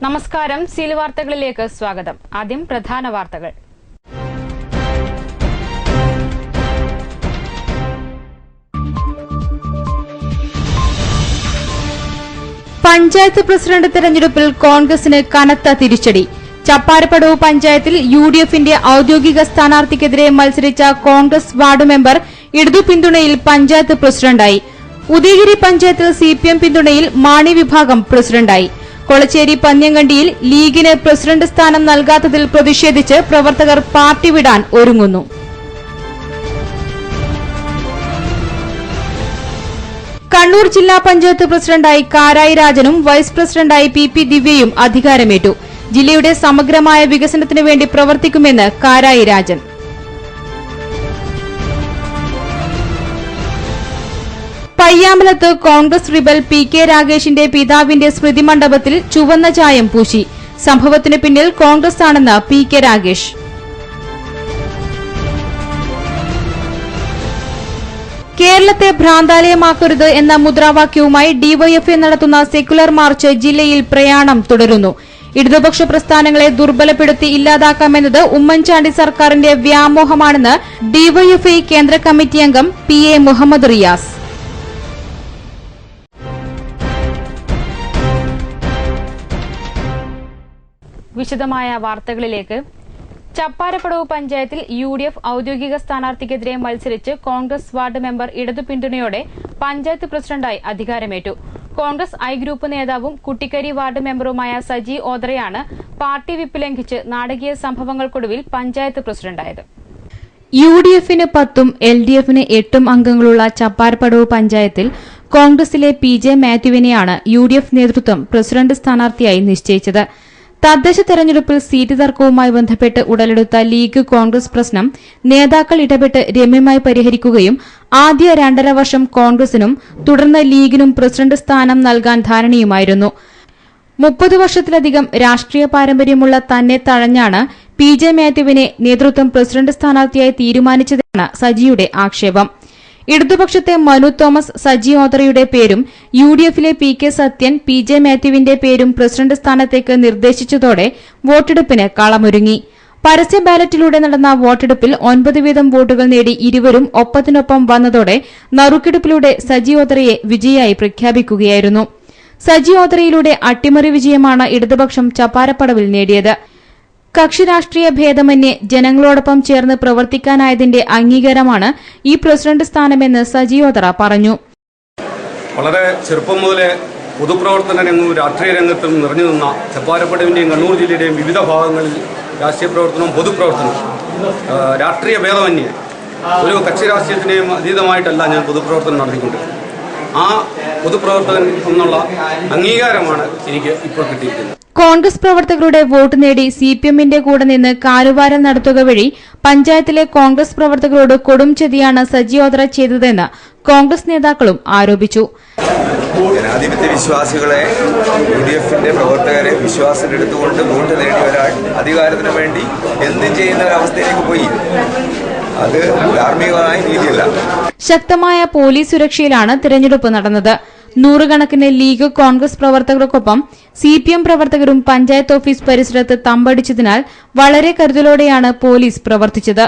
നമസ്കാരം. സീൽ വാർത്തകളിലേക്ക് സ്വാഗതം. ആദ്യം പ്രധാന വാർത്തകൾ. പഞ്ചായത്ത് പ്രസിഡന്റ് തെരഞ്ഞെടുപ്പിൽ കോൺഗ്രസിന് കനത്ത തിരിച്ചടി. ചപ്പാരപ്പടവ് പഞ്ചായത്തിൽ യുഡിഎഫിന്റെ ഔദ്യോഗിക സ്ഥാനാർത്ഥിക്കെതിരെ മത്സരിച്ച കോൺഗ്രസ് വാർഡ് മെമ്പർ ഇടതു പിന്തുണയിൽ പഞ്ചായത്ത് പ്രസിഡന്റായി. ഉദയഗിരി പഞ്ചായത്തിൽ സിപിഎം പിന്തുണയിൽ മാണി വിഭാഗം പ്രസിഡന്റായി. കൊളച്ചേരി പന്ന്യങ്കണ്ടിയിൽ ലീഗിന് പ്രസിഡന്റ് സ്ഥാനം നൽകാത്തതിൽ പ്രതിഷേധിച്ച് പ്രവർത്തകർ പാർട്ടി വിടാൻ ഒരുങ്ങുന്നു. കണ്ണൂർ ജില്ലാ പഞ്ചായത്ത് പ്രസിഡന്റായി കാരായി രാജനും വൈസ് പ്രസിഡന്റായി പി ദിവ്യയും അധികാരമേറ്റു. ജില്ലയുടെ സമഗ്രമായ വികസനത്തിനു വേണ്ടി പ്രവർത്തിക്കുമെന്ന് കാരായി രാജൻ. പയ്യാമ്പലത്ത് കോൺഗ്രസ് റിബൽ പി രാഗേഷിന്റെ പിതാവിന്റെ സ്മൃതി മണ്ഡപത്തിൽ ചുവന്ന ചായം പൂശി. സംഭവത്തിന് പിന്നിൽ കോൺഗ്രസ് ആണെന്ന് പി രാഗേഷ്. കേരളത്തെ ഭ്രാന്താലയമാക്കരുത് എന്ന മുദ്രാവാക്യവുമായി ഡിവൈഎഫ്ഐ നടത്തുന്ന സെക്യുലർ മാർച്ച് ജില്ലയിൽ പ്രയാണം തുടരുന്നു. ഇടതുപക്ഷ പ്രസ്ഥാനങ്ങളെ ദുർബലപ്പെടുത്തി ഇല്ലാതാക്കാമെന്നത് ഉമ്മൻചാണ്ടി സർക്കാരിന്റെ വ്യാമോഹമാണെന്ന് ഡിവൈഎഫ്ഐ കേന്ദ്ര കമ്മിറ്റി അംഗം PA മുഹമ്മദ് റിയാസ്. വിശദമായ വാർത്തകളിലേക്ക്. ചപ്പാരപ്പടവ് പഞ്ചായത്തിൽ യുഡിഎഫ് ഔദ്യോഗിക സ്ഥാനാർത്ഥിക്കെതിരെ മത്സരിച്ച് കോൺഗ്രസ് വാർഡ് മെമ്പർ ഇടതു പിന്തുണയോടെ പഞ്ചായത്ത് പ്രസിഡന്റായി അധികാരമേറ്റു. കോൺഗ്രസ് ഐ ഗ്രൂപ്പ് നേതാവും കുട്ടിക്കരി വാർഡ് മെമ്പറുമായ സജി ഓദ്രയാണ് പാർട്ടി വിപ്പ് ലംഘിച്ച് നാടകീയ സംഭവങ്ങൾക്കൊടുവിൽ പഞ്ചായത്ത് പ്രസിഡന്റായത്. യുഡിഎഫിന് 10ഉം എൽഡിഎഫിന് 8ഉം അംഗങ്ങളുള്ള ചപ്പാരപ്പടവ് പഞ്ചായത്തിൽ കോൺഗ്രസിലെ PJ മാത്യുവിനെയാണ് യുഡിഎഫ് നേതൃത്വം പ്രസിഡന്റ് സ്ഥാനാർത്ഥിയായി നിശ്ചയിച്ചത്. തദ്ദേശ തെരഞ്ഞെടുപ്പിൽ സീറ്റ് തർക്കവുമായി ബന്ധപ്പെട്ട് ഉടലെടുത്ത ലീഗ് കോൺഗ്രസ് പ്രശ്നം നേതാക്കൾ ഇടപെട്ട് രമ്യമായി പരിഹരിക്കുകയും ആദ്യ 2.5 വർഷം കോൺഗ്രസിനും തുടർന്ന് ലീഗിനും പ്രസിഡന്റ് സ്ഥാനം നൽകാൻ ധാരണയുമായിരുന്നു. 30 വർഷത്തിലധികം രാഷ്ട്രീയ പാരമ്പര്യമുള്ള തന്നെ തഴഞ്ഞാണ് PJ മാത്യുവിനെ നേതൃത്വം പ്രസിഡന്റ് സ്ഥാനാർത്ഥിയായി തീരുമാനിച്ചതെന്നാണ് സജിയുടെ ആക്ഷേപം. ഇടതുപക്ഷത്തെ മനു തോമസ് സജി ഓദ്രയുടെ പേരും യുഡിഎഫിലെ PK സത്യൻ PJ മാത്യുവിന്റെ പേരും പ്രസിഡന്റ് സ്ഥാനത്തേക്ക് നിർദ്ദേശിച്ചതോടെ വോട്ടെടുപ്പിന് കളമൊരുങ്ങി. പരസ്യ ബാലറ്റിലൂടെ നടന്ന വോട്ടെടുപ്പിൽ 9 വീതം വോട്ടുകൾ നേടി ഇരുവരും ഒപ്പത്തിനൊപ്പം വന്നതോടെ നറുക്കെടുപ്പിലൂടെ സജി ഓദ്രയെ വിജയിയായി പ്രഖ്യാപിക്കുകയായിരുന്നു. സജി ഓദ്രയിലൂടെ അട്ടിമറി വിജയമാണ് ഇടതുപക്ഷം ചപ്പാരപ്പടവിൽ നേടിയത്. കക്ഷി രാഷ്ട്രീയ ഭേദമന്യേ ജനങ്ങളോടൊപ്പം ചേർന്ന് പ്രവർത്തിക്കാനായതിന്റെ അംഗീകാരമാണ് ഈ പ്രസിഡന്റ് സ്ഥാനമെന്ന് സജി ഓദ്ര പറഞ്ഞു. വളരെ ചെറുപ്പം മുതലേ പൊതുപ്രവർത്തന രംഗവും രാഷ്ട്രീയ രംഗത്തും നിറഞ്ഞു നിന്ന ചപ്പാരപ്പടവിന്റെയും കണ്ണൂർ ജില്ലയുടെയും വിവിധ ഭാഗങ്ങളിൽ രാഷ്ട്രീയ പ്രവർത്തനവും പൊതുപ്രവർത്തനവും രാഷ്ട്രീയ ഭേദമന്യേ ഒരു കക്ഷി രാഷ്ട്രീയത്തിനെയും അതീതമായിട്ടല്ല ഞാൻ പൊതുപ്രവർത്തനം നടത്തിക്കൊണ്ടിരുന്നത്. ആ പൊതുപ്രവർത്തകൻ എന്നുള്ള അംഗീകാരമാണ് എനിക്ക് ഇപ്പോൾ കിട്ടിയിരിക്കുന്നത്. കോൺഗ്രസ് പ്രവർത്തകരുടെ വോട്ട് നേടി സിപിഎമ്മിന്റെ കൂടെ നിന്ന് കാലുവാരൽ നടത്തുക വഴി പഞ്ചായത്തിലെ കോൺഗ്രസ് പ്രവർത്തകരോട് കൊടും ചതിയാണ് സജി ഓദ്ര ചെയ്തതെന്ന് കോൺഗ്രസ് നേതാക്കളും ആരോപിച്ചു. ജനാധിപത്യ വിശ്വാസികളെ യുഡിഎഫിന്റെ പ്രവർത്തകരെ വിശ്വാസത്തിലെടുത്തുകൊണ്ട് വോട്ട് നേടിയ ഒരാൾ അധികാരത്തിന് വേണ്ടി എന്തും ചെയ്യുന്ന ഒരവസ്ഥയിലേക്ക് പോയി. അത് ധാർമ്മികമായ രീതിയല്ല. ശക്തമായ പോലീസ് സുരക്ഷയിലാണ് തിരഞ്ഞെടുപ്പ് നടന്നത്. നൂറുകണക്കിന് ലീഗ് കോൺഗ്രസ് പ്രവർത്തകർക്കൊപ്പം സിപിഎം പ്രവർത്തകരും പഞ്ചായത്ത് ഓഫീസ് പരിസരത്ത് തമ്പടിച്ചതിനാൽ വളരെ കരുതലോടെയാണ് പോലീസ് പ്രവർത്തിച്ചത്.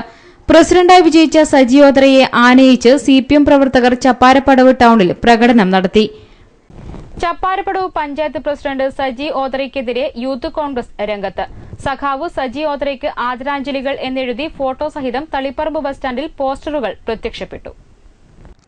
പ്രസിഡന്റായി വിജയിച്ച സജി ഓദ്രയെ ആനയിച്ച് സിപിഎം പ്രവർത്തകർ ചപ്പാരപ്പടവ് ടൌണിൽ പ്രകടനം നടത്തി. ചപ്പാരപ്പടവ് പഞ്ചായത്ത് പ്രസിഡന്റ് സജി ഓദ്രയ്ക്കെതിരെ യൂത്ത് കോൺഗ്രസ് രംഗത്ത്. സഖാവ് സജി ഓദ്രയ്ക്ക് ആദരാഞ്ജലികൾ എന്നെഴുതി ഫോട്ടോ സഹിതം തളിപ്പറമ്പ് ബസ് സ്റ്റാൻഡിൽ പോസ്റ്ററുകൾ പ്രത്യക്ഷപ്പെട്ടു.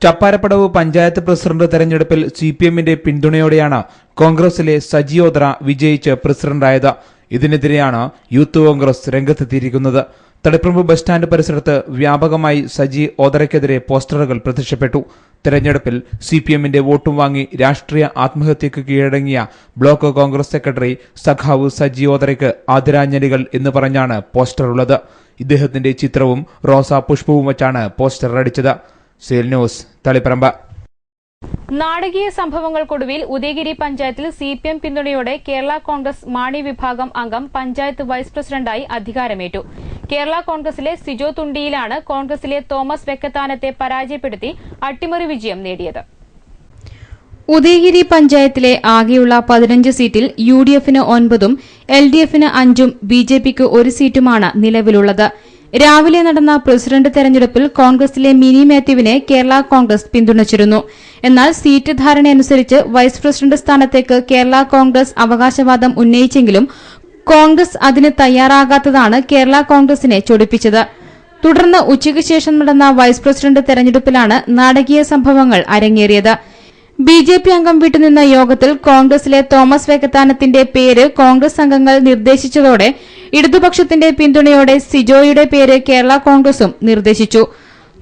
ചപ്പാരപ്പടവ് പഞ്ചായത്ത് പ്രസിഡന്റ് തെരഞ്ഞെടുപ്പിൽ സിപിഎമ്മിന്റെ പിന്തുണയോടെയാണ് കോൺഗ്രസിലെ സജി ഓദ്ര വിജയിച്ച് പ്രസിഡന്റായത്. ഇതിനെതിരെയാണ് യൂത്ത് കോൺഗ്രസ് രംഗത്തെത്തിയിരിക്കുന്നത്. തളിപ്പറമ്പ് ബസ് സ്റ്റാൻഡ് പരിസരത്ത് വ്യാപകമായി സജി ഓദ്രയ്ക്കെതിരെ പോസ്റ്ററുകൾ പ്രത്യക്ഷപ്പെട്ടു. തെരഞ്ഞെടുപ്പിൽ സിപിഎമ്മിന്റെ വോട്ടും വാങ്ങി രാഷ്ട്രീയ ആത്മഹത്യക്ക് കീഴടങ്ങിയ ബ്ലോക്ക് കോൺഗ്രസ് സെക്രട്ടറി സഖാവ് സജി ഓദ്രയ്ക്ക് ആദരാഞ്ജലികൾ എന്ന് പറഞ്ഞാണ് പോസ്റ്ററുള്ളത്. ഇദ്ദേഹത്തിന്റെ ചിത്രവും റോസാ പുഷ്പവും വച്ചാണ് പോസ്റ്റർ അടിച്ചത്. Seal news, Taliparamba. നാടകീയ സംഭവങ്ങൾക്കൊടുവിൽ ഉദയഗിരി പഞ്ചായത്തിൽ സിപിഎം പിന്തുണയോടെ കേരള കോൺഗ്രസ് മാണി വിഭാഗം അംഗം പഞ്ചായത്ത് വൈസ് പ്രസിഡന്റായി അധികാരമേറ്റു. കേരള കോൺഗ്രസിലെ സിജോ തുണ്ടിയിലാണ് കോൺഗ്രസിലെ തോമസ് വെക്കത്താനത്തെ പരാജയപ്പെടുത്തി അട്ടിമറി വിജയം നേടിയത്. ഉദയഗിരി പഞ്ചായത്തിലെ ആകെയുള്ള 15 സീറ്റിൽ UDF-ന് 9-ഉം LDF-ന് 5-ഉം BJP-ക്ക് 1 സീറ്റുമാണ് നിലവിലുള്ളത്. രാവിലെ നടന്ന പ്രസിഡന്റ് തെരഞ്ഞെടുപ്പിൽ കോൺഗ്രസിലെ മിനി മാത്യുവിനെ കേരള കോൺഗ്രസ് പിന്തുണച്ചിരുന്നു. എന്നാൽ സീറ്റ് ധാരണയനുസരിച്ച് വൈസ് പ്രസിഡന്റ് സ്ഥാനത്തേക്ക് കേരള കോൺഗ്രസ് അവകാശവാദം ഉന്നയിച്ചെങ്കിലും കോൺഗ്രസ് അതിന് തയ്യാറാകാത്തതാണ് കേരള കോൺഗ്രസിനെ ചൊടിപ്പിച്ചത്. തുടർന്ന് ഉച്ചയ്ക്ക് ശേഷം നടന്ന വൈസ് പ്രസിഡന്റ് തെരഞ്ഞെടുപ്പിലാണ് നാടകീയ സംഭവങ്ങൾ അരങ്ങേറിയത്. BJP അംഗം വിട്ടുനിന്ന യോഗത്തിൽ കോൺഗ്രസിലെ തോമസ് വേക്കത്താനത്തിന്റെ പേര് കോൺഗ്രസ് അംഗങ്ങൾ നിർദ്ദേശിച്ചതോടെ ഇടതുപക്ഷത്തിന്റെ പിന്തുണയോടെ സിജോയുടെ പേര് കേരള കോൺഗ്രസും നിർദ്ദേശിച്ചു.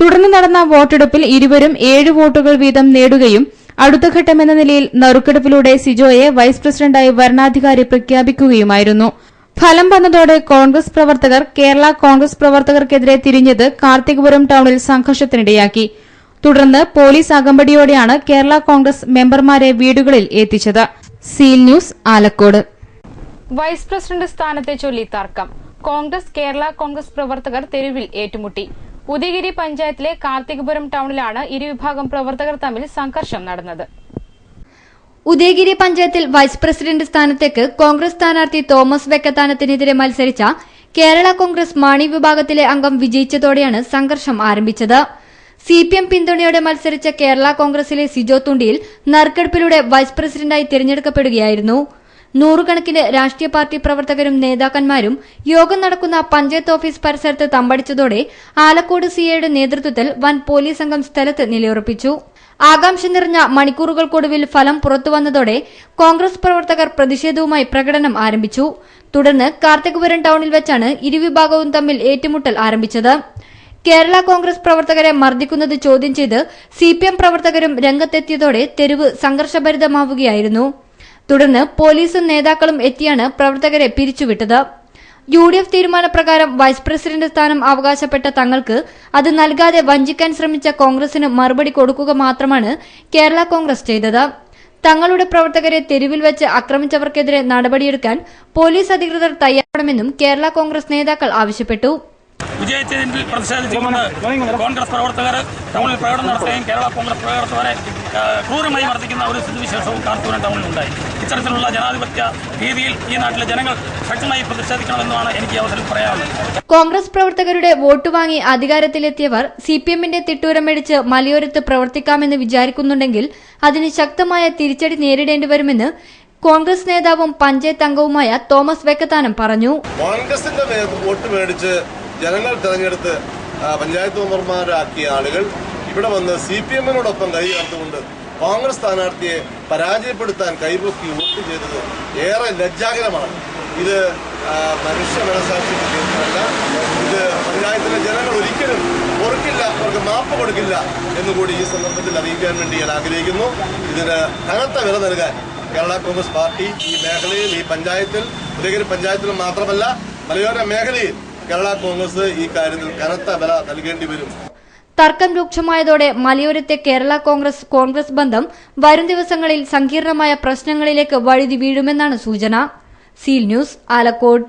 തുടർന്ന് നടന്ന വോട്ടെടുപ്പിൽ ഇരുവരും 7 വോട്ടുകൾ വീതം നേടുകയും അടുത്ത ഘട്ടമെന്ന നിലയിൽ നറുക്കെടുപ്പിലൂടെ സിജോയെ വൈസ് പ്രസിഡന്റായി വരണാധികാരി പ്രഖ്യാപിക്കുകയുമായിരുന്നു. ഫലം വന്നതോടെ കോൺഗ്രസ് പ്രവർത്തകർ കേരള കോൺഗ്രസ് പ്രവർത്തകർക്കെതിരെ തിരിഞ്ഞത് കാർത്തികപുരം ടൌണിൽ സംഘർഷത്തിനിടയാക്കി. തുടർന്ന് പോലീസ് അകമ്പടിയോടെയാണ് കേരള കോൺഗ്രസ് മെമ്പർമാരെ വീടുകളിൽ എത്തിച്ചത്. Seal news, Alakode. Vice president സ്ഥാനത്തെ ചൊല്ലി തർക്കം. കോൺഗ്രസ് കേരള കോൺഗ്രസ് പ്രവർത്തകർ തെരുവിൽ ഏറ്റുമുട്ടി. ഉദയഗിരി പഞ്ചായത്തിലെ കാർത്തികപുരം ടൌണിലാണ് ഇരുവിഭാഗം പ്രവർത്തകർ തമ്മിൽ സംഘർഷം നടന്നത്. ഉദയഗിരി പഞ്ചായത്തിൽ വൈസ് പ്രസിഡന്റ് സ്ഥാനത്തേക്ക് കോൺഗ്രസ് സ്ഥാനാർത്ഥി തോമസ് വെക്കത്താനത്തിനെതിരെ മത്സരിച്ച കേരള കോൺഗ്രസ് മാണി വിഭാഗത്തിലെ അംഗം വിജയിച്ചതോടെയാണ് സംഘർഷം ആരംഭിച്ചത്. CPM പിന്തുണയോടെ മത്സരിച്ച കേരള കോൺഗ്രസിലെ സിജോ തുണ്ടിയിൽ നറുക്കെടുപ്പിലൂടെ വൈസ് പ്രസിഡന്റായി തിരഞ്ഞെടുക്കപ്പെടുകയായിരുന്നു. നൂറുകണക്കിന് രാഷ്ട്രീയ പാർട്ടി പ്രവർത്തകരും നേതാക്കന്മാരും യോഗം നടക്കുന്ന പഞ്ചായത്ത് ഓഫീസ് പരിസരത്ത് തമ്പടിച്ചതോടെ ആലക്കോട് സിഐയുടെ നേതൃത്വത്തിൽ വൻ പോലീസ് സംഘം സ്ഥലത്ത് നിലയുറപ്പിച്ചു. ആകാംക്ഷ നിറഞ്ഞ മണിക്കൂറുകൾക്കൊടുവിൽ ഫലം പുറത്തുവന്നതോടെ കോൺഗ്രസ് പ്രവർത്തകർ പ്രതിഷേധവുമായി പ്രകടനം ആരംഭിച്ചു. തുടർന്ന് കാർത്തികപുരം ടൌണിൽ വെച്ചാണ് ഇരുവിഭാഗവും തമ്മിൽ ഏറ്റുമുട്ടൽ ആരംഭിച്ചത്. കേരള കോൺഗ്രസ് പ്രവർത്തകരെ മർദ്ദിക്കുന്നത് ചോദ്യം ചെയ്ത് CPM പ്രവർത്തകരും രംഗത്തെത്തിയതോടെ തെരുവ് സംഘർഷഭരിതമാവുകയായിരുന്നു. തുടർന്ന് പോലീസും നേതാക്കളും എത്തിയാണ് പ്രവർത്തകരെ പിരിച്ചുവിട്ടത്. UDF തീരുമാനപ്രകാരം വൈസ് പ്രസിഡന്റ് സ്ഥാനം അവകാശപ്പെട്ട തങ്ങൾക്ക് അത് നൽകാതെ വഞ്ചിക്കാൻ ശ്രമിച്ച കോൺഗ്രസിന് മറുപടി കൊടുക്കുക മാത്രമാണ് കേരള കോൺഗ്രസ് ചെയ്തത്. തങ്ങളുടെ പ്രവർത്തകരെ തെരുവിൽ വെച്ച് ആക്രമിച്ചവർക്കെതിരെ നടപടിയെടുക്കാൻ പോലീസ് അധികൃതർ തയ്യാറാകണമെന്നും കേരള കോൺഗ്രസ് നേതാക്കൾ ആവശ്യപ്പെട്ടു. വിജയിച്ചതിൽ പ്രതിഷേധിച്ചുകൊണ്ട് കോൺഗ്രസ് പ്രവർത്തകർ ടൗണിൽ പ്രകടനം നടത്തുകയും കേരള കോൺഗ്രസ് പ്രവർത്തകരെ ക്രൂരമായി മർദ്ദിക്കുന്ന ഒരു സ്ഥിതിവിശേഷവും കാർത്തികപുരം ടൗണിൽ ഉണ്ടായി. ഇത്തരത്തിലുള്ള ജനാധിപത്യ രീതിയിൽ ഈ നാട്ടിലെ ജനങ്ങൾ ശക്തമായി പ്രതിഷേധിക്കണമെന്നാണ് എനിക്ക് ഈ അവസരത്തിൽ പറയാനുള്ളത്. കോൺഗ്രസ് പ്രവർത്തകരുടെ വോട്ട് വാങ്ങി അധികാരത്തിലെത്തിയവർ CPMന്റെ തിട്ടൂരമേടിച്ച് മലയോരത്ത് പ്രവർത്തിക്കാമെന്ന് വിചാരിക്കുന്നുണ്ടെങ്കിൽ അതിന് ശക്തമായ തിരിച്ചടി നേരിടേണ്ടി വരുമെന്ന് കോൺഗ്രസ് നേതാവും പഞ്ചായത്ത് അംഗവുമായ തോമസ് വെക്കത്താനം പറഞ്ഞു. കോൺഗ്രസിന്റെ വോട്ട് മേടിച്ച് ജനങ്ങൾ തെരഞ്ഞെടുത്ത് പഞ്ചായത്ത് മെമ്പർമാരാക്കിയ ആളുകൾ ഇവിടെ വന്ന് CPMനോടൊപ്പം കൈകോർത്തുകൊണ്ട് കോൺഗ്രസ് സ്ഥാനാർത്ഥിയെ പരാജയപ്പെടുത്താൻ കൈപൊക്കി വോട്ട് ചെയ്തത് ഏറെ ലജ്ജാകരമാണ്. ഇത് മനുഷ്യ മനസാക്ഷിക്ക് കേൾക്കുന്നതല്ല. ഇത് പഞ്ചായത്തിലെ ജനങ്ങൾ ഒരിക്കലും ഓർക്കില്ല, അവർക്ക് മാപ്പ് കൊടുക്കില്ല എന്നുകൂടി ഈ സന്ദർഭത്തിൽ അറിയിക്കാൻ വേണ്ടി ഞാൻ ആഗ്രഹിക്കുന്നു. ഇതിന് കനത്ത വില നൽകാൻ കേരള കോൺഗ്രസ് പാർട്ടി ഈ മേഖലയിൽ, ഈ പഞ്ചായത്തിൽ, ഉദയഗിരി പഞ്ചായത്തിൽ മാത്രമല്ല മലയോര മേഖലയിൽ കേരള കോൺഗ്രസ് ഈ കാര്യത്തിൽ കനത്ത വില നൽകേണ്ടി വരും. തർക്കം രൂക്ഷമായതോടെ മലയോരത്തെ കേരള കോൺഗ്രസ് ബന്ധം വരും ദിവസങ്ങളിൽ സങ്കീർണമായ പ്രശ്നങ്ങളിലേക്ക് വഴുതി വീഴുമെന്നാണ് സൂചന. Seal news, Alakode.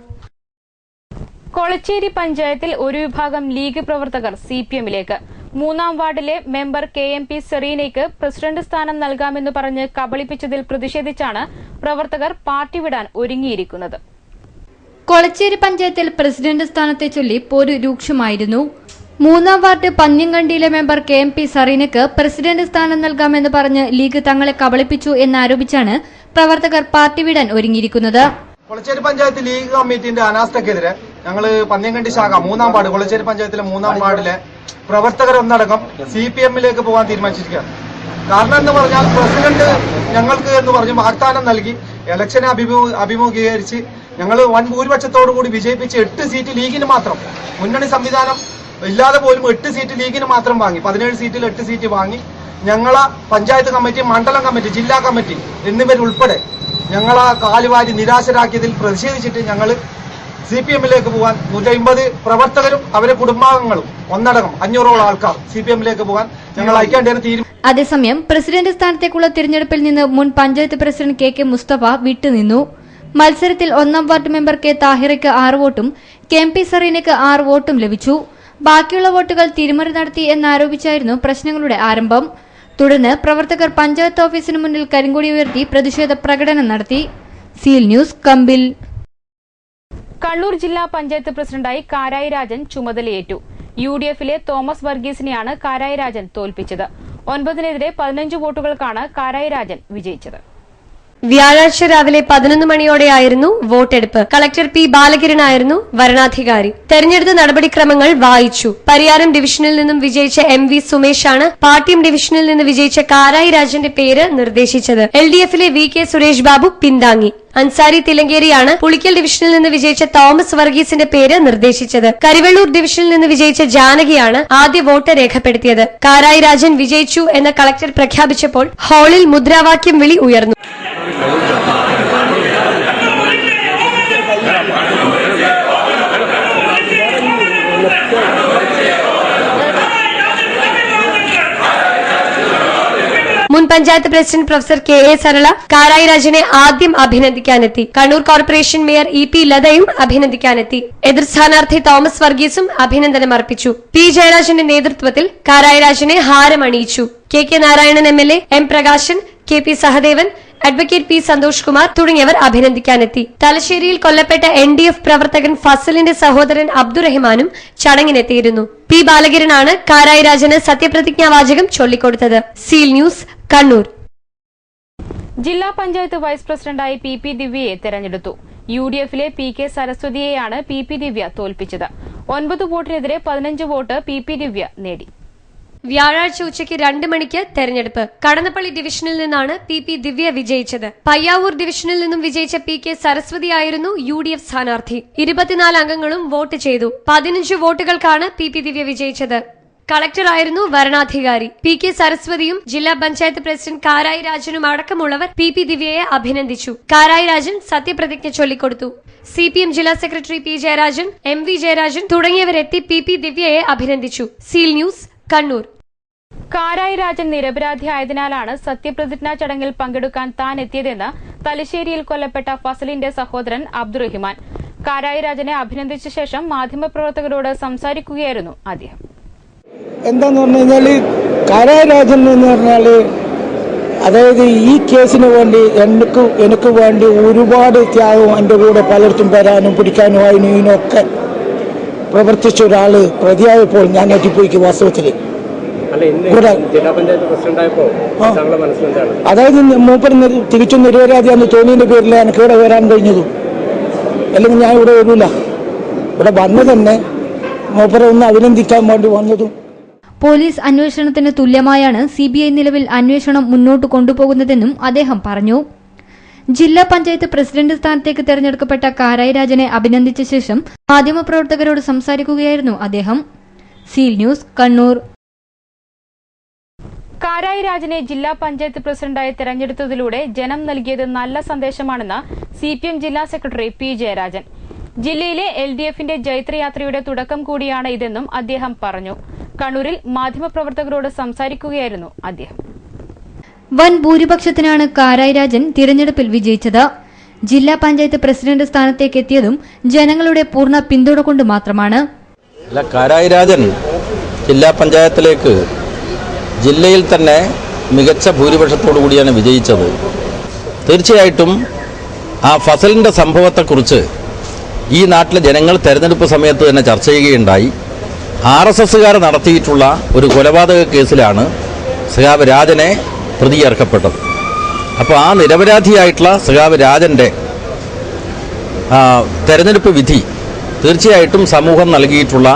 കൊളച്ചേരി പഞ്ചായത്തിൽ ഒരു വിഭാഗം ലീഗ് പ്രവർത്തകർ CPMലേക്ക്. 3-ാം വാർഡിലെ മെമ്പർ KMP സെറീനയ്ക്ക് പ്രസിഡന്റ് സ്ഥാനം നൽകാമെന്ന് പറഞ്ഞ് കബളിപ്പിച്ചതിൽ പ്രതിഷേധിച്ചാണ് പ്രവർത്തകർ പാർട്ടി വിടാൻ ഒരുങ്ങിയിരിക്കുന്നത്. കൊളച്ചേരി പഞ്ചായത്തിൽ പ്രസിഡന്റ് സ്ഥാനത്തെ ചൊല്ലി പോര് രൂക്ഷമായിരുന്നു. 3-ാം വാർഡ് പന്ന്യങ്കണ്ടിയിലെ മെമ്പർ KMP സെറീനയ്ക്ക് പ്രസിഡന്റ് സ്ഥാനം നൽകാമെന്ന് പറഞ്ഞ് ലീഗ് തങ്ങളെ കബളിപ്പിച്ചു എന്നാരോപിച്ചാണ് പ്രവർത്തകർ പാർട്ടി വിടാൻ ഒരുങ്ങിയിരിക്കുന്നത്. കൊളച്ചേരി പഞ്ചായത്ത് ലീഗ് കമ്മിറ്റിന്റെ അനാസ്ഥക്കെതിരെ ഞങ്ങൾ പന്ന്യങ്കണ്ടി ശാഖ 3-ാം വാർഡ് കൊളച്ചേരി പഞ്ചായത്തിലെ 3-ാം വാർഡിലെ പ്രവർത്തകർ ഒന്നടക്കം CPMലേക്ക് പോകാൻ തീരുമാനിച്ചിരിക്കുകയാണ്. കാരണം എന്ന് പറഞ്ഞാൽ പ്രസിഡന്റ് ഞങ്ങൾക്ക് എന്ന് പറഞ്ഞ് വാഗ്ദാനം നൽകി ഇലക്ഷനെ അഭിമുഖീകരിച്ച് ഞങ്ങൾ വൻ ഭൂരിപക്ഷത്തോടു കൂടി വിജയിപ്പിച്ച് 8 സീറ്റ് ലീഗിന് മാത്രം, മുന്നണി സംവിധാനം ഇല്ലാതെ പോലും 8 സീറ്റ് ലീഗിന് മാത്രം വാങ്ങി. 17 സീറ്റിൽ 8 സീറ്റ് വാങ്ങി. ഞങ്ങളെ പഞ്ചായത്ത് കമ്മിറ്റി, മണ്ഡലം കമ്മിറ്റി, ജില്ലാ കമ്മിറ്റി എന്നിവരുൾപ്പെടെ ഞങ്ങളെ കാലുവാരി നിരാശരാക്കിയതിൽ പ്രതിഷേധിച്ചിട്ട് ഞങ്ങൾ CPMലേക്ക് പോകാൻ 150 പ്രവർത്തകരും അവരെ കുടുംബാംഗങ്ങളും ഒന്നടങ്കം 500ഓളം ആൾക്കാർ CPMലേക്ക് പോകാൻ ഞങ്ങൾ അയക്കേണ്ടതിന് തീരുമാനം. അതേസമയം പ്രസിഡന്റ് സ്ഥാനത്തേക്കുള്ള തിരഞ്ഞെടുപ്പിൽ നിന്ന് മുൻ പഞ്ചായത്ത് പ്രസിഡന്റ് KK മുസ്തഫ വിട്ടുനിന്നു. മത്സരത്തിൽ 1-ാം വാർഡ് മെമ്പർ K താഹിറയ്ക്ക് 6 വോട്ടും KMP സെറീനയ്ക്ക് 6 വോട്ടും ലഭിച്ചു. ബാക്കിയുള്ള വോട്ടുകൾ തിരിമറി നടത്തി എന്നാരോപിച്ചായിരുന്നു പ്രശ്നങ്ങളുടെ ആരംഭം. തുടർന്ന് പ്രവർത്തകർ പഞ്ചായത്ത് ഓഫീസിന് മുന്നിൽ കരിങ്കൊടി ഉയർത്തി പ്രതിഷേധ പ്രകടനം നടത്തി. സീൽ ന്യൂസ്, കമ്പിൽ. കണ്ണൂർ ജില്ലാ പഞ്ചായത്ത് പ്രസിഡന്റായി കാരായി രാജൻ ചുമതലയേറ്റു. UDF-ലെ തോമസ് വർഗീസിനെയാണ് കാരായി രാജൻ തോൽപ്പിച്ചത്. 9-നെതിരെ 15 വോട്ടുകൾക്കാണ് കാരായി രാജൻ വിജയിച്ചത്. വ്യാഴാഴ്ച രാവിലെ 11 മണിയോടെയായിരുന്നു വോട്ടെടുപ്പ്. Collector P. ബാലകിരനായിരുന്നു വരണാധികാരി. തെരഞ്ഞെടുത്ത നടപടിക്രമങ്ങൾ വായിച്ചു. പരിയാരം ഡിവിഷനിൽ നിന്നും വിജയിച്ച MV സുമേഷാണ് പാട്യം ഡിവിഷനിൽ നിന്ന് വിജയിച്ച കാരായി രാജന്റെ പേര് നിർദ്ദേശിച്ചത്. LDF-ലെ VK സുരേഷ് ബാബു പിന്താങ്ങി. അൻസാരി തിലങ്കേരിയാണ് പുളിക്കൽ ഡിവിഷനിൽ നിന്ന് വിജയിച്ച തോമസ് വർഗീസിന്റെ പേര് നിർദ്ദേശിച്ചത്. കരിവെള്ളൂർ ഡിവിഷനിൽ നിന്ന് വിജയിച്ച ജാനകിയാണ് ആദ്യ വോട്ട് രേഖപ്പെടുത്തിയത്. കാരായി രാജൻ വിജയിച്ചു എന്ന് കളക്ടർ പ്രഖ്യാപിച്ചപ്പോൾ ഹാളിൽ മുദ്രാവാക്യം വിളി ഉയർന്നു. മുൻ panchayat president professor KA Sarala Karayi രാജനെ ആദ്യം അഭിനന്ദിക്കാനെത്തി. കണ്ണൂർ കോർപ്പറേഷൻ മേയർ EP ലതയും അഭിനന്ദിക്കാനെത്തി. എതിർ സ്ഥാനാർത്ഥി തോമസ് വർഗീസും അഭിനന്ദനം അർപ്പിച്ചു. P. ജയരാജന്റെ നേതൃത്വത്തിൽ കാരായി രാജനെ ഹാരമണിയിച്ചു. KK Narayanan MLA, M. Prakashan, KP Sahadevan, advocate P. Santhosh Kumar തുടങ്ങിയവർ അഭിനന്ദിക്കാനെത്തി. തലശ്ശേരിയിൽ കൊല്ലപ്പെട്ട NDF പ്രവർത്തകൻ ഫസലിന്റെ സഹോദരൻ അബ്ദുറഹിമാനും ചടങ്ങിനെത്തിയിരുന്നു. P. ബാലകിരനാണ് കാരായി രാജന് സത്യപ്രതിജ്ഞാവാചകം ചൊല്ലിക്കൊടുത്തത്. Seal news, Kannur. ജില്ലാ പഞ്ചായത്ത് വൈസ് പ്രസിഡന്റായി PP ദിവ്യയെ തെരഞ്ഞെടുത്തു. UDF-ലെ PK സരസ്വതിയെയാണ് PP ദിവ്യ തോൽപ്പിച്ചത്. 9 വോട്ടിനെതിരെ 15 വോട്ട് PP ദിവ്യ നേടി. വ്യാഴാഴ്ച ഉച്ചയ്ക്ക് 2 മണിക്ക് തെരഞ്ഞെടുപ്പ്. കടന്നപ്പള്ളി ഡിവിഷനിൽ നിന്നാണ് PP ദിവ്യ വിജയിച്ചത്. പയ്യാവൂർ ഡിവിഷനിൽ നിന്നും വിജയിച്ച PK സരസ്വതിയായിരുന്നു UDF സ്ഥാനാർത്ഥി. 24 അംഗങ്ങളും വോട്ട് ചെയ്തു. 15 വോട്ടുകൾക്കാണ് PP ദിവ്യ വിജയിച്ചത്. കളക്ടറായിരുന്നു വരണാധികാരി. PK സരസ്വതിയും ജില്ലാ പഞ്ചായത്ത് പ്രസിഡന്റ് കാരായി രാജനും അടക്കമുള്ളവർ PP ദിവ്യയെ അഭിനന്ദിച്ചു. കാരായി രാജൻ സത്യപ്രതിജ്ഞ ചൊല്ലിക്കൊടുത്തു. CPM ജില്ലാ secretary P. Jayarajan, MV Jayarajan തുടങ്ങിയവരെത്തി PP ദിവ്യയെ അഭിനന്ദിച്ചു. Seal news, Kannur. കാരായി രാജൻ നിരപരാധിയായതിനാലാണ് സത്യപ്രതിജ്ഞാ ചടങ്ങിൽ പങ്കെടുക്കാൻ താൻ എത്തിയതെന്ന് തലശ്ശേരിയിൽ കൊല്ലപ്പെട്ട ഫസലിന്റെ സഹോദരൻ അബ്ദുറഹിമാൻ. കാരായി രാജനെ അഭിനന്ദിച്ച ശേഷം മാധ്യമപ്രവർത്തകരോട് സംസാരിക്കുകയായിരുന്നു അദ്ദേഹം. എന്താന്ന് പറഞ്ഞു കഴിഞ്ഞാല് കാരായി രാജൻ എന്ന് പറഞ്ഞാല് അതായത് ഈ കേസിന് വേണ്ടി എനിക്ക് വേണ്ടി ഒരുപാട് ത്യാഗവും എൻ്റെ കൂടെ പലർക്കും വരാനും പിടിക്കാനും അതിനൊക്കെ പ്രവർത്തിച്ച ഒരാള് പ്രതിയായപ്പോൾ ഞാൻ ഞെട്ടിപ്പോയിക്ക് വാസ്തവത്തില്. അതായത് മൂപ്പർ തിരിച്ചും നിരപരാധിയാന്ന് തോന്നിയതിന്റെ പേരിൽ എനിക്ക് ഇവിടെ വരാൻ കഴിഞ്ഞതും, അല്ലെങ്കിൽ ഞാൻ ഇവിടെ വരൂല. ഇവിടെ വന്നു തന്നെ മൂപ്പരെ ഒന്ന് അഭിനന്ദിക്കാൻ വേണ്ടി വന്നതും. പോലീസ് അന്വേഷണത്തിന് തുല്യമായാണ് CBI നിലവിൽ അന്വേഷണം മുന്നോട്ട് കൊണ്ടുപോകുന്നതെന്നും അദ്ദേഹം പറഞ്ഞു. ജില്ലാ പഞ്ചായത്ത് പ്രസിഡന്റ് സ്ഥാനത്തേക്ക് തെരഞ്ഞെടുക്കപ്പെട്ട കാരായി രാജനെ അഭിനന്ദിച്ച ശേഷം മാധ്യമപ്രവർത്തകരോട് സംസാരിക്കുകയായിരുന്നു അദ്ദേഹം. Seal news, Kannur. കാരായി രാജനെ ജില്ലാ പഞ്ചായത്ത് പ്രസിഡന്റായി തെരഞ്ഞെടുത്തതിലൂടെ ജനം നൽകിയത് നല്ല സന്ദേശമാണെന്ന് CPM ജില്ലാ സെക്രട്ടറി P. ജയരാജൻ. ജില്ലയിലെ LDF-ന്റെ ജൈത്രയാത്രയുടെ തുടക്കം കൂടിയാണ് ഇതെന്നും അദ്ദേഹം പറഞ്ഞു. കണ്ണൂരിൽ മാധ്യമപ്രവർത്തകരോട് സംസാരിക്കുകയായിരുന്നു അദ്ദേഹം. വൻ ഭൂരിപക്ഷത്തിനാണ് കാരായി രാജൻ തിരഞ്ഞെടുപ്പിൽ വിജയിച്ചത്. ജില്ലാ പഞ്ചായത്ത് പ്രസിഡന്റ് സ്ഥാനത്തേക്ക് എത്തിയതും ജനങ്ങളുടെ പൂർണ്ണ പിന്തുണ കൊണ്ട് മാത്രമാണ്. കാരായി രാജൻ ജില്ലാ പഞ്ചായത്തിലേക്ക് ജില്ലയിൽ തന്നെ മികച്ച ഭൂരിപക്ഷത്തോടു കൂടിയാണ് വിജയിച്ചത്. തീർച്ചയായിട്ടും ആ ഫസലിന്റെ സംഭവത്തെക്കുറിച്ച് ഈ നാട്ടിലെ ജനങ്ങൾ തെരഞ്ഞെടുപ്പ് സമയത്ത് തന്നെ ചർച്ച ചെയ്യുകയുണ്ടായി. RSSകാർ നടത്തിയിട്ടുള്ള ഒരു കൊലപാതക കേസിലാണ് സഖാവ് രാജനെ പ്രതി ചേർക്കപ്പെട്ടത്. അപ്പോൾ ആ നിരപരാധിയായിട്ടുള്ള സഖാവ് രാജൻ്റെ തെരഞ്ഞെടുപ്പ് വിധി തീർച്ചയായിട്ടും സമൂഹം നൽകിയിട്ടുള്ള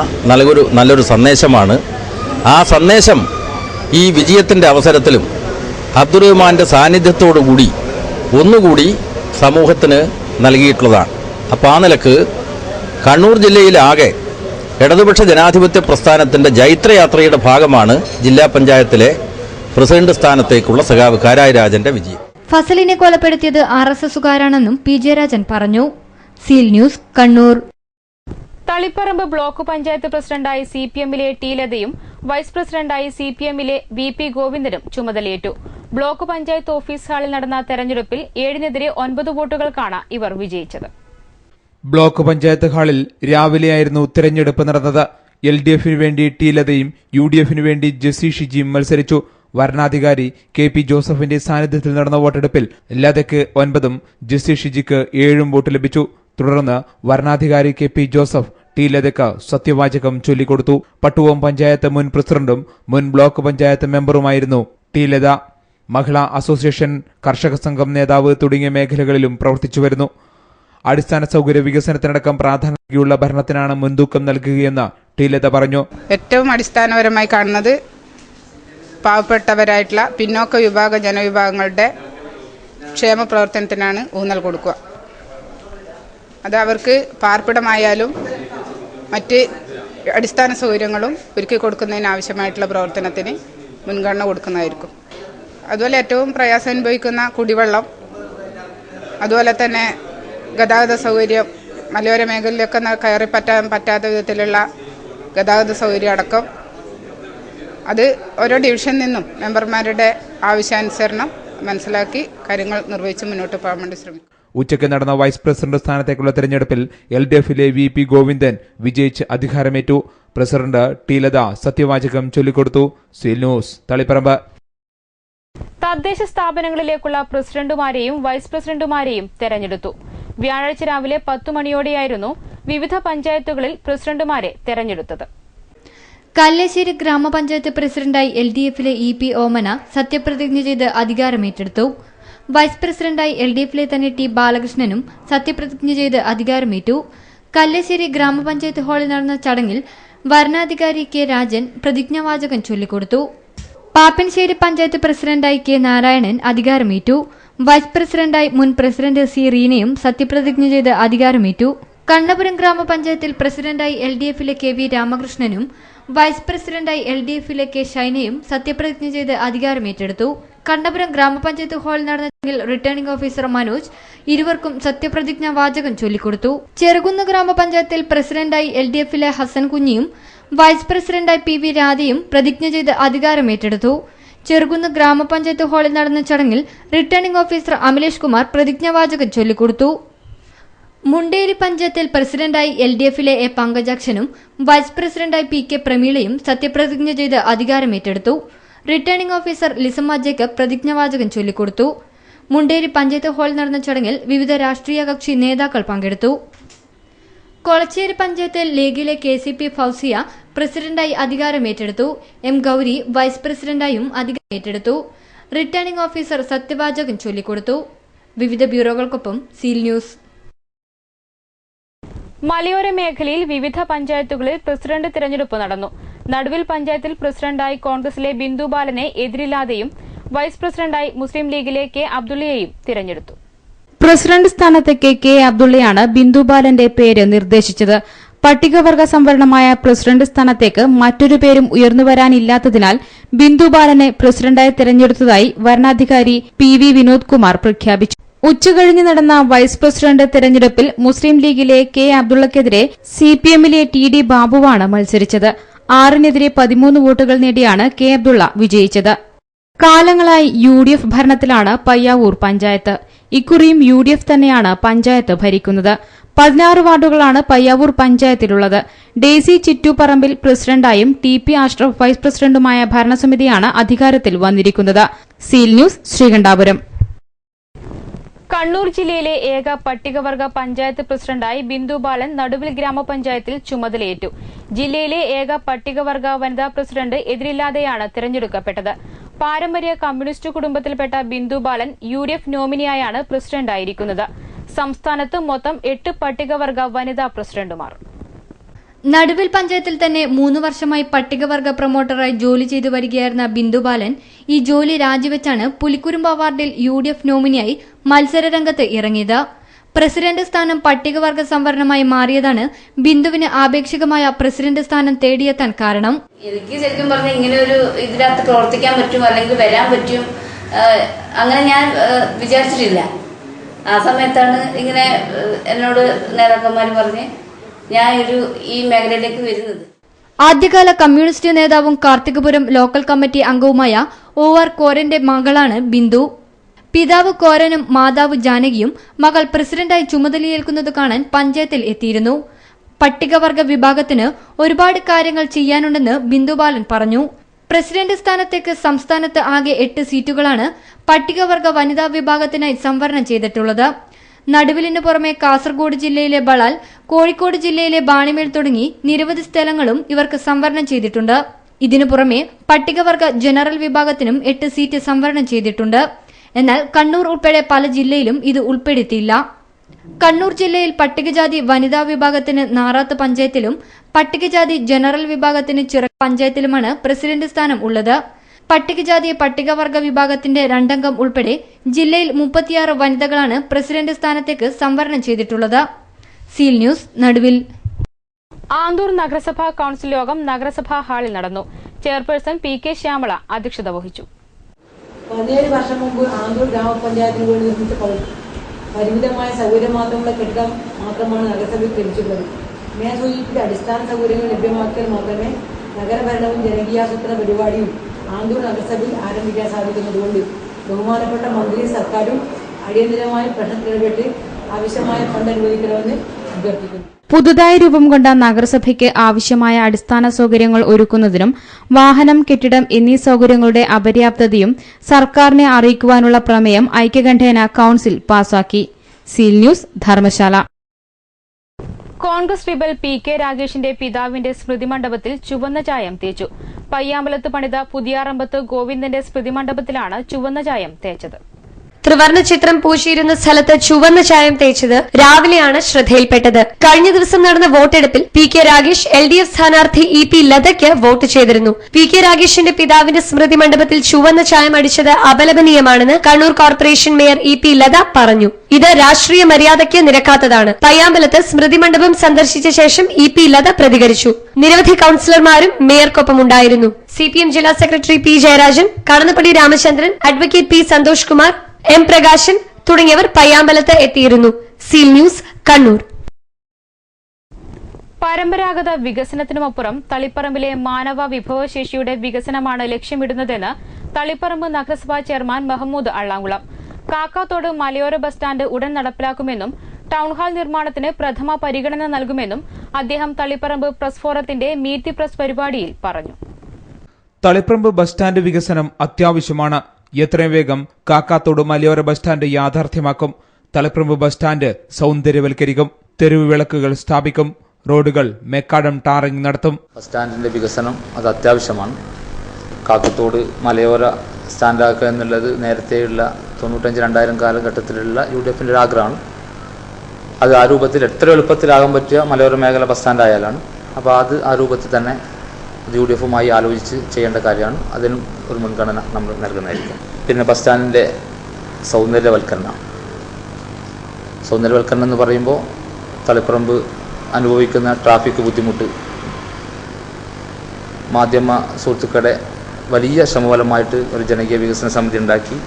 നല്ലൊരു സന്ദേശമാണ്. ആ സന്ദേശം ഈ വിജയത്തിൻ്റെ അവസരത്തിലും അബ്ദുറഹ്മാന്റെ സാന്നിധ്യത്തോടുകൂടി ഒന്നുകൂടി സമൂഹത്തിന് നൽകിയിട്ടുള്ളതാണ്. അപ്പോൾ ആ നിലക്ക് കണ്ണൂർ ജില്ലയിലാകെ ഇടതുപക്ഷ ജനാധിപത്യ പ്രസ്ഥാനത്തിൻ്റെ ജൈത്രയാത്രയുടെ ഭാഗമാണ് ജില്ലാ പഞ്ചായത്തിലെ പ്രസിഡന്റ് സ്ഥാനത്തേക്കുള്ള സഖാവ് കാരായി രാജന്റെ വിജയം. ഫസലിനെ കൊലപ്പെടുത്തിയത് RSSകാരാണെന്നും P. ജയരാജൻ പറഞ്ഞു. Seal news, Kannur. Taliparamba block panchayat പ്രസിഡന്റായി CPM-ലെ T. ലതയും വൈസ് പ്രസിഡന്റായി CPM-ലെ VP ഗോവിന്ദനും ചുമതലയേറ്റു. ബ്ലോക്ക് പഞ്ചായത്ത് ഓഫീസ് ഹാളിൽ നടന്ന തെരഞ്ഞെടുപ്പിൽ 7-നെതിരെ 9 വോട്ടുകൾക്കാണ് ഇവർ വിജയിച്ചത്. ബ്ലോക്ക് പഞ്ചായത്ത് ഹാളിൽ രാവിലെയായിരുന്നു തെരഞ്ഞെടുപ്പ് നടന്നത്. LDF-ന് വേണ്ടി T. ലതയും UDF-ന് വേണ്ടി ജെസ്സി ഷിജിയും മത്സരിച്ചു. വരണാധികാരി KP ജോസഫിന്റെ സാന്നിധ്യത്തിൽ നടന്ന വോട്ടെടുപ്പിൽ ലതയ്ക്ക് 9ഉം ജെസ്സി ഷിജിക്ക് 7ഉം വോട്ട് ലഭിച്ചു. തുടർന്ന് വരണാധികാരി KP ജോസഫ് ടി ലതയ്ക്ക് സത്യവാചകം ചൊല്ലിക്കൊടുത്തു. പട്ടുവം പഞ്ചായത്ത് മുൻ പ്രസിഡന്റും മുൻ ബ്ലോക്ക് പഞ്ചായത്ത് മെമ്പറുമായിരുന്നു ടി ലത. മഹിളാ അസോസിയേഷൻ, കർഷക സംഘം നേതാവ് തുടങ്ങിയ മേഖലകളിലും പ്രവർത്തിച്ചുവരുന്നു. അടിസ്ഥാന സൗകര്യ വികസനത്തിനടക്കം പ്രാധാന്യമുള്ള ഭരണത്തിനാണ് മുൻതൂക്കം നൽകുകയെന്ന് ടി ലത പറഞ്ഞു. ഏറ്റവും അടിസ്ഥാനപരമായി കാണുന്നത് പാവപ്പെട്ടവരായിട്ടുള്ള പിന്നോക്ക വിഭാഗ ജനവിഭാഗങ്ങളുടെ ക്ഷേമ പ്രവർത്തനത്തിനാണ് ഊന്നൽ കൊടുക്കുക. അത് അവർക്ക് പാർപ്പിടമായാലും മറ്റ് അടിസ്ഥാന സൗകര്യങ്ങളും ഒരുക്കി കൊടുക്കുന്നതിന് ആവശ്യമായിട്ടുള്ള പ്രവർത്തനത്തിന് മുൻഗണന കൊടുക്കുന്നതായിരിക്കും. അതുപോലെ ഏറ്റവും പ്രയാസം അനുഭവിക്കുന്ന കുടിവെള്ളം, അതുപോലെ തന്നെ ഗതാഗത സൗകര്യം, മലയോര മേഖലയിലൊക്കെ കയറി പറ്റാത്ത വിധത്തിലുള്ള ഗതാഗത സൗകര്യം അടക്കം അത് ഓരോ ഡിവിഷനിൽ നിന്നും മെമ്പർമാരുടെ ആവശ്യാനുസരണം മനസ്സിലാക്കി കാര്യങ്ങൾ നിർവഹിച്ച് മുന്നോട്ട് പോകാൻ വേണ്ടി ശ്രമിക്കും. ഉച്ചയ്ക്ക് നടന്ന വൈസ് പ്രസിഡന്റ് സ്ഥാനത്തേക്കുള്ള തെരഞ്ഞെടുപ്പിൽ LDFിലെ VP ഗോവിന്ദൻ വിജയിച്ച് അധികാരമേറ്റു. പ്രസിഡന്റ് ടി ലത സത്യവാചകം ചൊല്ലിക്കൊടുത്തു. Seal news, Taliparamba. തദ്ദേശ സ്ഥാപനങ്ങളിലേക്കുള്ള പ്രസിഡന്റുമാരെയും വൈസ് പ്രസിഡന്റുമാരെയും തെരഞ്ഞെടുത്തു. വ്യാഴാഴ്ച രാവിലെ 10 മണിയോടെയായിരുന്നു വിവിധ പഞ്ചായത്തുകളിൽ പ്രസിഡന്റുമാരെ തെരഞ്ഞെടുത്തത്. കല്ലേശ്ശേരി ഗ്രാമപഞ്ചായത്ത് പ്രസിഡന്റായി LDFിലെ EP ഓമന സത്യപ്രതിജ്ഞ ചെയ്ത് അധികാരമേറ്റെടുത്തു. വൈസ് പ്രസിഡന്റായി LDFിലെ തന്നെ T ബാലകൃഷ്ണനും സത്യപ്രതിജ്ഞ ചെയ്ത് അധികാരമേറ്റു. കല്ലേശ്ശേരി ഗ്രാമപഞ്ചായത്ത് ഹാളിൽ നടന്ന ചടങ്ങിൽ വരണാധികാരി K രാജൻ പ്രതിജ്ഞാവാചകം ചൊല്ലിക്കൊടുത്തു. പാപ്പൻശ്ശേരി പഞ്ചായത്ത് പ്രസിഡന്റായി K നാരായണൻ അധികാരമേറ്റു. വൈസ് പ്രസിഡന്റായി മുൻ പ്രസിഡന്റ് C റീനയും സത്യപ്രതിജ്ഞ ചെയ്ത് അധികാരമേറ്റു. കണ്ണപുരം ഗ്രാമപഞ്ചായത്തിൽ പ്രസിഡന്റായി LDFിലെ KV രാമകൃഷ്ണനും വൈസ് പ്രസിഡന്റായി LDFിലെ K ഷൈനയും സത്യപ്രതിജ്ഞ ചെയ്ത് അധികാരമേറ്റെടുത്തു. കണ്ണപുരം ഗ്രാമപഞ്ചായത്ത് ഹാളിൽ നടന്ന ചടങ്ങിൽ റിട്ടേണിംഗ് ഓഫീസർ മനോജ് ഇരുവർക്കും സത്യപ്രതിജ്ഞാ വാചകം ചൊല്ലിക്കൊടുത്തു. ചെറുകുന്ന് ഗ്രാമപഞ്ചായത്തിൽ പ്രസിഡന്റായി LDFിലെ ഹസൻ കുഞ്ഞിയും വൈസ് പ്രസിഡന്റായി PV രാധയും പ്രതിജ്ഞ ചെയ്ത് അധികാരമേറ്റെടുത്തു. ചെറുകുന്ന് ഗ്രാമപഞ്ചായത്ത് ഹാളിൽ നടന്ന ചടങ്ങിൽ റിട്ടേണിംഗ് ഓഫീസർ അമലേഷ് കുമാർ പ്രതിജ്ഞാവാചകം ചൊല്ലിക്കൊടുത്തു. മുണ്ടേരി പഞ്ചായത്തിൽ പ്രസിഡന്റായി LDFിലെ A പങ്കജാക്ഷനും വൈസ് പ്രസിഡന്റായി PK പ്രമീളയും സത്യപ്രതിജ്ഞ ചെയ്ത് അധികാരമേറ്റെടുത്തു. റിട്ടേണിംഗ് ഓഫീസർ ലിസമ്മ ജേക്കബ് പ്രതിജ്ഞാവാചകം ചൊല്ലിക്കൊടുത്തു. മുണ്ടേരി പഞ്ചായത്ത് ഹാളിൽ നടന്ന ചടങ്ങിൽ വിവിധ രാഷ്ട്രീയ കക്ഷി നേതാക്കൾ പങ്കെടുത്തു. കൊളച്ചേരി പഞ്ചായത്തിൽ ലീഗിലെ KCP ഫൗസിയ പ്രസിഡന്റായി അധികാരമേറ്റെടുത്തു. M ഗൌരി വൈസ് പ്രസിഡന്റായും അധികാരമേറ്റെടുത്തു. റിട്ടേണിംഗ് ഓഫീസർ സത്യവാചകം ചൊല്ലിക്കൊടുത്തു. വിവിധ ബ്യൂറോകൾക്കൊപ്പം സീൽ ന്യൂസ്. മലയോര മേഖലയിൽ വിവിധ പഞ്ചായത്തുകളിൽ പ്രസിഡന്റ് തിരഞ്ഞെടുപ്പ് നടന്നു. നടുവിൽ പഞ്ചായത്തിൽ പ്രസിഡന്റായി കോൺഗ്രസിലെ ബിന്ദു ബാലനെ എതിരില്ലാതെയും വൈസ് പ്രസിഡന്റായി മുസ്ലിം ലീഗിലെ K അബ്ദുള്ളയെയും തിരഞ്ഞെടുത്തു. പ്രസിഡന്റ് സ്ഥാനത്തേക്ക് K അബ്ദുള്ളയാണ് ബിന്ദു ബാലന്റെ പേര് നിർദ്ദേശിച്ചത്. പട്ടികവർഗ സംവരണമായ പ്രസിഡന്റ് സ്ഥാനത്തേക്ക് മറ്റൊരു പേരും ഉയർന്നുവരാനില്ലാത്തതിനാൽ ബിന്ദു ബാലനെ പ്രസിഡന്റായി തിരഞ്ഞെടുത്തതായി വരണാധികാരി PV വിനോദ് കുമാർ പ്രഖ്യാപിച്ചു. ഉച്ചകഴിഞ്ഞ് നടന്ന വൈസ് പ്രസിഡന്റ് തെരഞ്ഞെടുപ്പിൽ മുസ്ലിം ലീഗിലെ K അബ്ദുള്ളക്കെതിരെ CPMലെ TD ബാബുവാണ് മത്സരിച്ചത്. 6-നെതിരെ 13 വോട്ടുകൾ നേടിയാണ് K അബ്ദുള്ള വിജയിച്ചത്. കാലങ്ങളായി UDF ഭരണത്തിലാണ് പയ്യാവൂർ പഞ്ചായത്ത്. ഇക്കുറിയും UDF തന്നെയാണ് പഞ്ചായത്ത് ഭരിക്കുന്നത്. 16 വാർഡുകളാണ് പയ്യാവൂർ പഞ്ചായത്തിലുള്ളത്. ഡെയ്സി ചിറ്റൂപ്പറമ്പിൽ പ്രസിഡന്റായും TP അഷ്റഫ് വൈസ് പ്രസിഡന്റുമായ ഭരണസമിതിയാണ് അധികാരത്തിൽ വന്നിരിക്കുന്നത്. Seal news, Sreekandapuram. കണ്ണൂർ ജില്ലയിലെ ഏക പട്ടികവർഗ പഞ്ചായത്ത് പ്രസിഡന്റായി ബിന്ദു ബാലൻ നടുവിൽ ഗ്രാമപഞ്ചായത്തിൽ ചുമതലയേറ്റു. ജില്ലയിലെ ഏക പട്ടികവർഗ വനിതാ പ്രസിഡന്റ് എതിരില്ലാതെയാണ് തിരഞ്ഞെടുക്കപ്പെട്ടത്. പാരമ്പര്യ കമ്മ്യൂണിസ്റ്റ് കുടുംബത്തിൽപ്പെട്ട ബിന്ദു ബാലൻ UDF നോമിനിയായാണ് പ്രസിഡന്റായിരിക്കുന്നത്. സംസ്ഥാനത്ത് മൊത്തം 8 പട്ടികവർഗ വനിതാ പ്രസിഡന്റുമാർ. നടുവിൽ പഞ്ചായത്തിൽ തന്നെ 3 വർഷമായി പട്ടികവർഗ പ്രൊമോട്ടറായി ജോലി ചെയ്തു വരികയായിരുന്ന ബിന്ദു ബാലൻ ഈ ജോലി രാജിവെച്ചാണ് പുലിക്കുരുമ്പ വാർഡിൽ UDF നോമിനിയായി മത്സരരംഗത്ത് ഇറങ്ങിയത്. പ്രസിഡന്റ് സ്ഥാനം പട്ടികവർഗ സംവരണമായി മാറിയതാണ് ബിന്ദുവിന് ആപേക്ഷികമായ പ്രസിഡന്റ് സ്ഥാനം തേടിയെത്താൻ കാരണം. എനിക്ക് ശരിക്കും പറഞ്ഞാൽ ഇങ്ങനെ ഒരു ഇതിനകത്ത് പ്രവർത്തിക്കാൻ പറ്റും അല്ലെങ്കിൽ വരാൻ പറ്റും അങ്ങനെ ഞാൻ വിചാരിച്ചിട്ടില്ല. ആ സമയത്താണ് ഇങ്ങനെ എന്നോട് നേതാക്കന്മാർ പറഞ്ഞ് ഞാൻ ഈ മേഖലയിലേക്ക് വരുന്നത്. ആദ്യകാല കമ്മ്യൂണിസ്റ്റ് നേതാവും കാർത്തികപുരം ലോക്കൽ കമ്മിറ്റി അംഗവുമായ OR കോരന്റെ മകളാണ് ബിന്ദു. പിതാവ് കോരനും മാതാവ് ജാനകിയും മകൾ പ്രസിഡന്റായി ചുമതലയേൽക്കുന്നത് കാണാൻ പഞ്ചായത്തിൽ എത്തിയിരുന്നു. പട്ടികവർഗ വിഭാഗത്തിന് ഒരുപാട് കാര്യങ്ങൾ ചെയ്യാനുണ്ടെന്ന് ബിന്ദു ബാലൻ പറഞ്ഞു. പ്രസിഡന്റ് സ്ഥാനത്തേക്ക് സംസ്ഥാനത്ത് ആകെ 8 സീറ്റുകളാണ് പട്ടികവർഗ വനിതാ വിഭാഗത്തിനായി സംവരണം ചെയ്തിട്ടുള്ളത്. നടുവിലിന് പുറമെ കാസർഗോഡ് ജില്ലയിലെ ബളാൽ, കോഴിക്കോട് ജില്ലയിലെ ബാണിമേൽ തുടങ്ങി നിരവധി സ്ഥലങ്ങളും ഇവർക്ക് സംവരണം ചെയ്തിട്ടുണ്ട്. ഇതിനു പുറമെ പട്ടികവർഗ ജനറൽ വിഭാഗത്തിനും 8 സീറ്റ് സംവരണം ചെയ്തിട്ടുണ്ട്. എന്നാൽ കണ്ണൂർ ഉൾപ്പെടെ പല ജില്ലയിലും ഇത് ഉൾപ്പെടുത്തിയില്ല. കണ്ണൂർ ജില്ലയിൽ പട്ടികജാതി വനിതാ വിഭാഗത്തിന് നാറാത്ത് പഞ്ചായത്തിലും പട്ടികജാതി ജനറൽ വിഭാഗത്തിന് ചിറ പഞ്ചായത്തിലുമാണ് പ്രസിഡന്റ് സ്ഥാനം ഉള്ളത്. പട്ടികജാതി പട്ടികവർഗ വിഭാഗത്തിന്റെ 2 അംഗം ഉൾപ്പെടെ ജില്ലയിൽ 36 വനിതകളാണ് പ്രസിഡന്റ് സ്ഥാനത്തേക്ക് സംവരണം ചെയ്തിട്ടുള്ളത്. സീൽ ന്യൂസ്, നടുവിൽ. ആന്തൂർ നഗരസഭാ കൌൺസിൽ യോഗം നഗരസഭാ ഹാളിൽ നടന്നു. ചെയർപേഴ്സൺ PK ശ്യാമള അധ്യക്ഷത വഹിച്ചു. 17 വർഷം മുമ്പ് ആന്തൂർ ഗ്രാമപഞ്ചായത്തിന് വേണ്ടി നിർമ്മിച്ച പരിമിതമായ സൗകര്യം മാത്രമുള്ള കെട്ടിടം മാത്രമാണ് നഗരസഭയ്ക്ക് ലഭിച്ചിട്ടുള്ളത്. മേൽ സൂചിപ്പിച്ച അടിസ്ഥാന സൗകര്യങ്ങൾ ലഭ്യമാക്കിയാൽ മാത്രമേ നഗരഭരണവും ജനകീയാസൂത്രണ പരിപാടിയും ആന്തൂർ നഗരസഭയിൽ ആരംഭിക്കാൻ സാധിക്കുന്നതുകൊണ്ട് ബഹുമാനപ്പെട്ട മന്ത്രി സർക്കാരും അടിയന്തരമായി പ്രശ്നത്തിലിടപെട്ട് ആവശ്യമായ ഫണ്ട് അനുവദിക്കണമെന്ന് അഭ്യർത്ഥിക്കുന്നു. പുതുതായി രൂപം കൊണ്ട നഗരസഭയ്ക്ക് ആവശ്യമായ അടിസ്ഥാന സൌകര്യങ്ങൾ ഒരുക്കുന്നതിനും വാഹനം, കെട്ടിടം എന്നീ സൌകര്യങ്ങളുടെ അപര്യാപ്തതയും സർക്കാരിനെ അറിയിക്കുവാനുള്ള പ്രമേയം ഐക്യകണ്ഠേന കൌൺസിൽ പാസാക്കി. Seal news, Dharamshala. Congress rebel PK രാഗേഷിന്റെ പിതാവിന്റെ സ്മൃതി മണ്ഡപത്തിൽ ചുവന്ന ചായം തേച്ചു. പയ്യാമ്പലത്ത് പണിത പുതിയാറമ്പത്ത് ഗോവിന്ദന്റെ സ്മൃതി മണ്ഡപത്തിലാണ് ചുവന്ന ചായം തേച്ചത്. ത്രിവർണ്ണ ചിത്രം പൂശിയിരുന്ന സ്ഥലത്ത് ചുവന്ന ചായം തേച്ചത് രാവിലെയാണ് ശ്രദ്ധയിൽപ്പെട്ടത്. കഴിഞ്ഞ ദിവസം നടന്ന വോട്ടെടുപ്പിൽ PK രാഗേഷ് LDF സ്ഥാനാർത്ഥി EP ലതയ്ക്ക് വോട്ട് ചെയ്തിരുന്നു. PK രാഗേഷിന്റെ പിതാവിന്റെ സ്മൃതി മണ്ഡപത്തിൽ ചുവന്ന ചായം അടിച്ചത് അപലപനീയമാണെന്ന് Kannur corporation mayor EP Latha പറഞ്ഞു. ഇത് രാഷ്ട്രീയ മര്യാദയ്ക്ക് നിരക്കാത്തതാണ്. പയ്യാമ്പലത്ത് സ്മൃതി മണ്ഡപം സന്ദർശിച്ച ശേഷം EP ലത പ്രതികരിച്ചു. നിരവധി കൌൺസിലർമാരും മേയർക്കൊപ്പം ഉണ്ടായിരുന്നു. CPM ജില്ലാ secretary P Jayarajan, Kadannappally Ramachandran, advocate P Santhosh Kumar, M Prakashan തുടങ്ങിയവർ പയ്യാമ്പലത്ത് എത്തിയിരുന്നു. Seal news, Kannur. പരമ്പരാഗത വികസനത്തിനുമപ്പുറം തളിപ്പറമ്പിലെ മാനവ വിഭവശേഷിയുടെ വികസനമാണ് ലക്ഷ്യമിടുന്നതെന്ന് തളിപ്പറമ്പ് നഗരസഭാ ചെയർമാൻ മഹമ്മൂദ് അള്ളാങ്കുളം. കാക്കാത്തോട് മലയോര ബസ് സ്റ്റാൻഡ് ഉടൻ നടപ്പിലാക്കുമെന്നും ടൌൺഹാൾ നിർമ്മാണത്തിന് പ്രഥമ പരിഗണന നൽകുമെന്നും അദ്ദേഹം തളിപ്പറമ്പ് പ്രസ് ഫോറത്തിന്റെ മീറ്റ് ദി പ്രസ് പരിപാടിയിൽ പറഞ്ഞു. തളിപ്പറമ്പ് ബസ് സ്റ്റാൻഡ് വികസനം അത്യാവശ്യമാണ്. എത്രയും വേഗം കാക്കാത്തോട് മലയോര ബസ് സ്റ്റാൻഡ് യാഥാർത്ഥ്യമാക്കും. തളിപ്പറമ്പ് ബസ് സ്റ്റാൻഡ് സൌന്ദര്യവൽക്കരിക്കും. തെരുവ് വിളക്കുകൾ സ്ഥാപിക്കും. റോഡുകൾ മേക്കാടം ടാറിംഗ് നടത്തും. ബസ് സ്റ്റാൻഡിന്റെ വികസനം അത് അത്യാവശ്യമാണ്. കാക്കത്തോട് മലയോര സ്റ്റാൻഡാക്കുക എന്നുള്ളത് നേരത്തെയുള്ള 95-2000 കാലഘട്ടത്തിലുള്ള UDFന്റെ ഒരു ആഗ്രഹമാണ്. അത് ആ രൂപത്തിൽ എത്ര എളുപ്പത്തിലാകാൻ പറ്റിയ മലയോര മേഖല ബസ് സ്റ്റാൻഡ് ആയാലാണ്. അപ്പോൾ അത് ആ രൂപത്തിൽ തന്നെ UDFുമായി ആലോചിച്ച് ചെയ്യേണ്ട കാര്യമാണ്. അതിനും ഒരു മുൻഗണന നമ്മൾ നൽകുന്നതായിരിക്കും. പിന്നെ ബസ് സ്റ്റാൻഡിൻ്റെ സൗന്ദര്യവൽക്കരണം എന്ന് പറയുമ്പോൾ തളിപ്പറമ്പ് അനുഭവിക്കുന്ന ട്രാഫിക് ബുദ്ധിമുട്ട് മാധ്യമ സുഹൃത്തുക്കളുടെ വലിയ ശ്രമഫലമായിട്ട് ഒരു ജനകീയ വികസന സമിതി ഉണ്ടാക്കി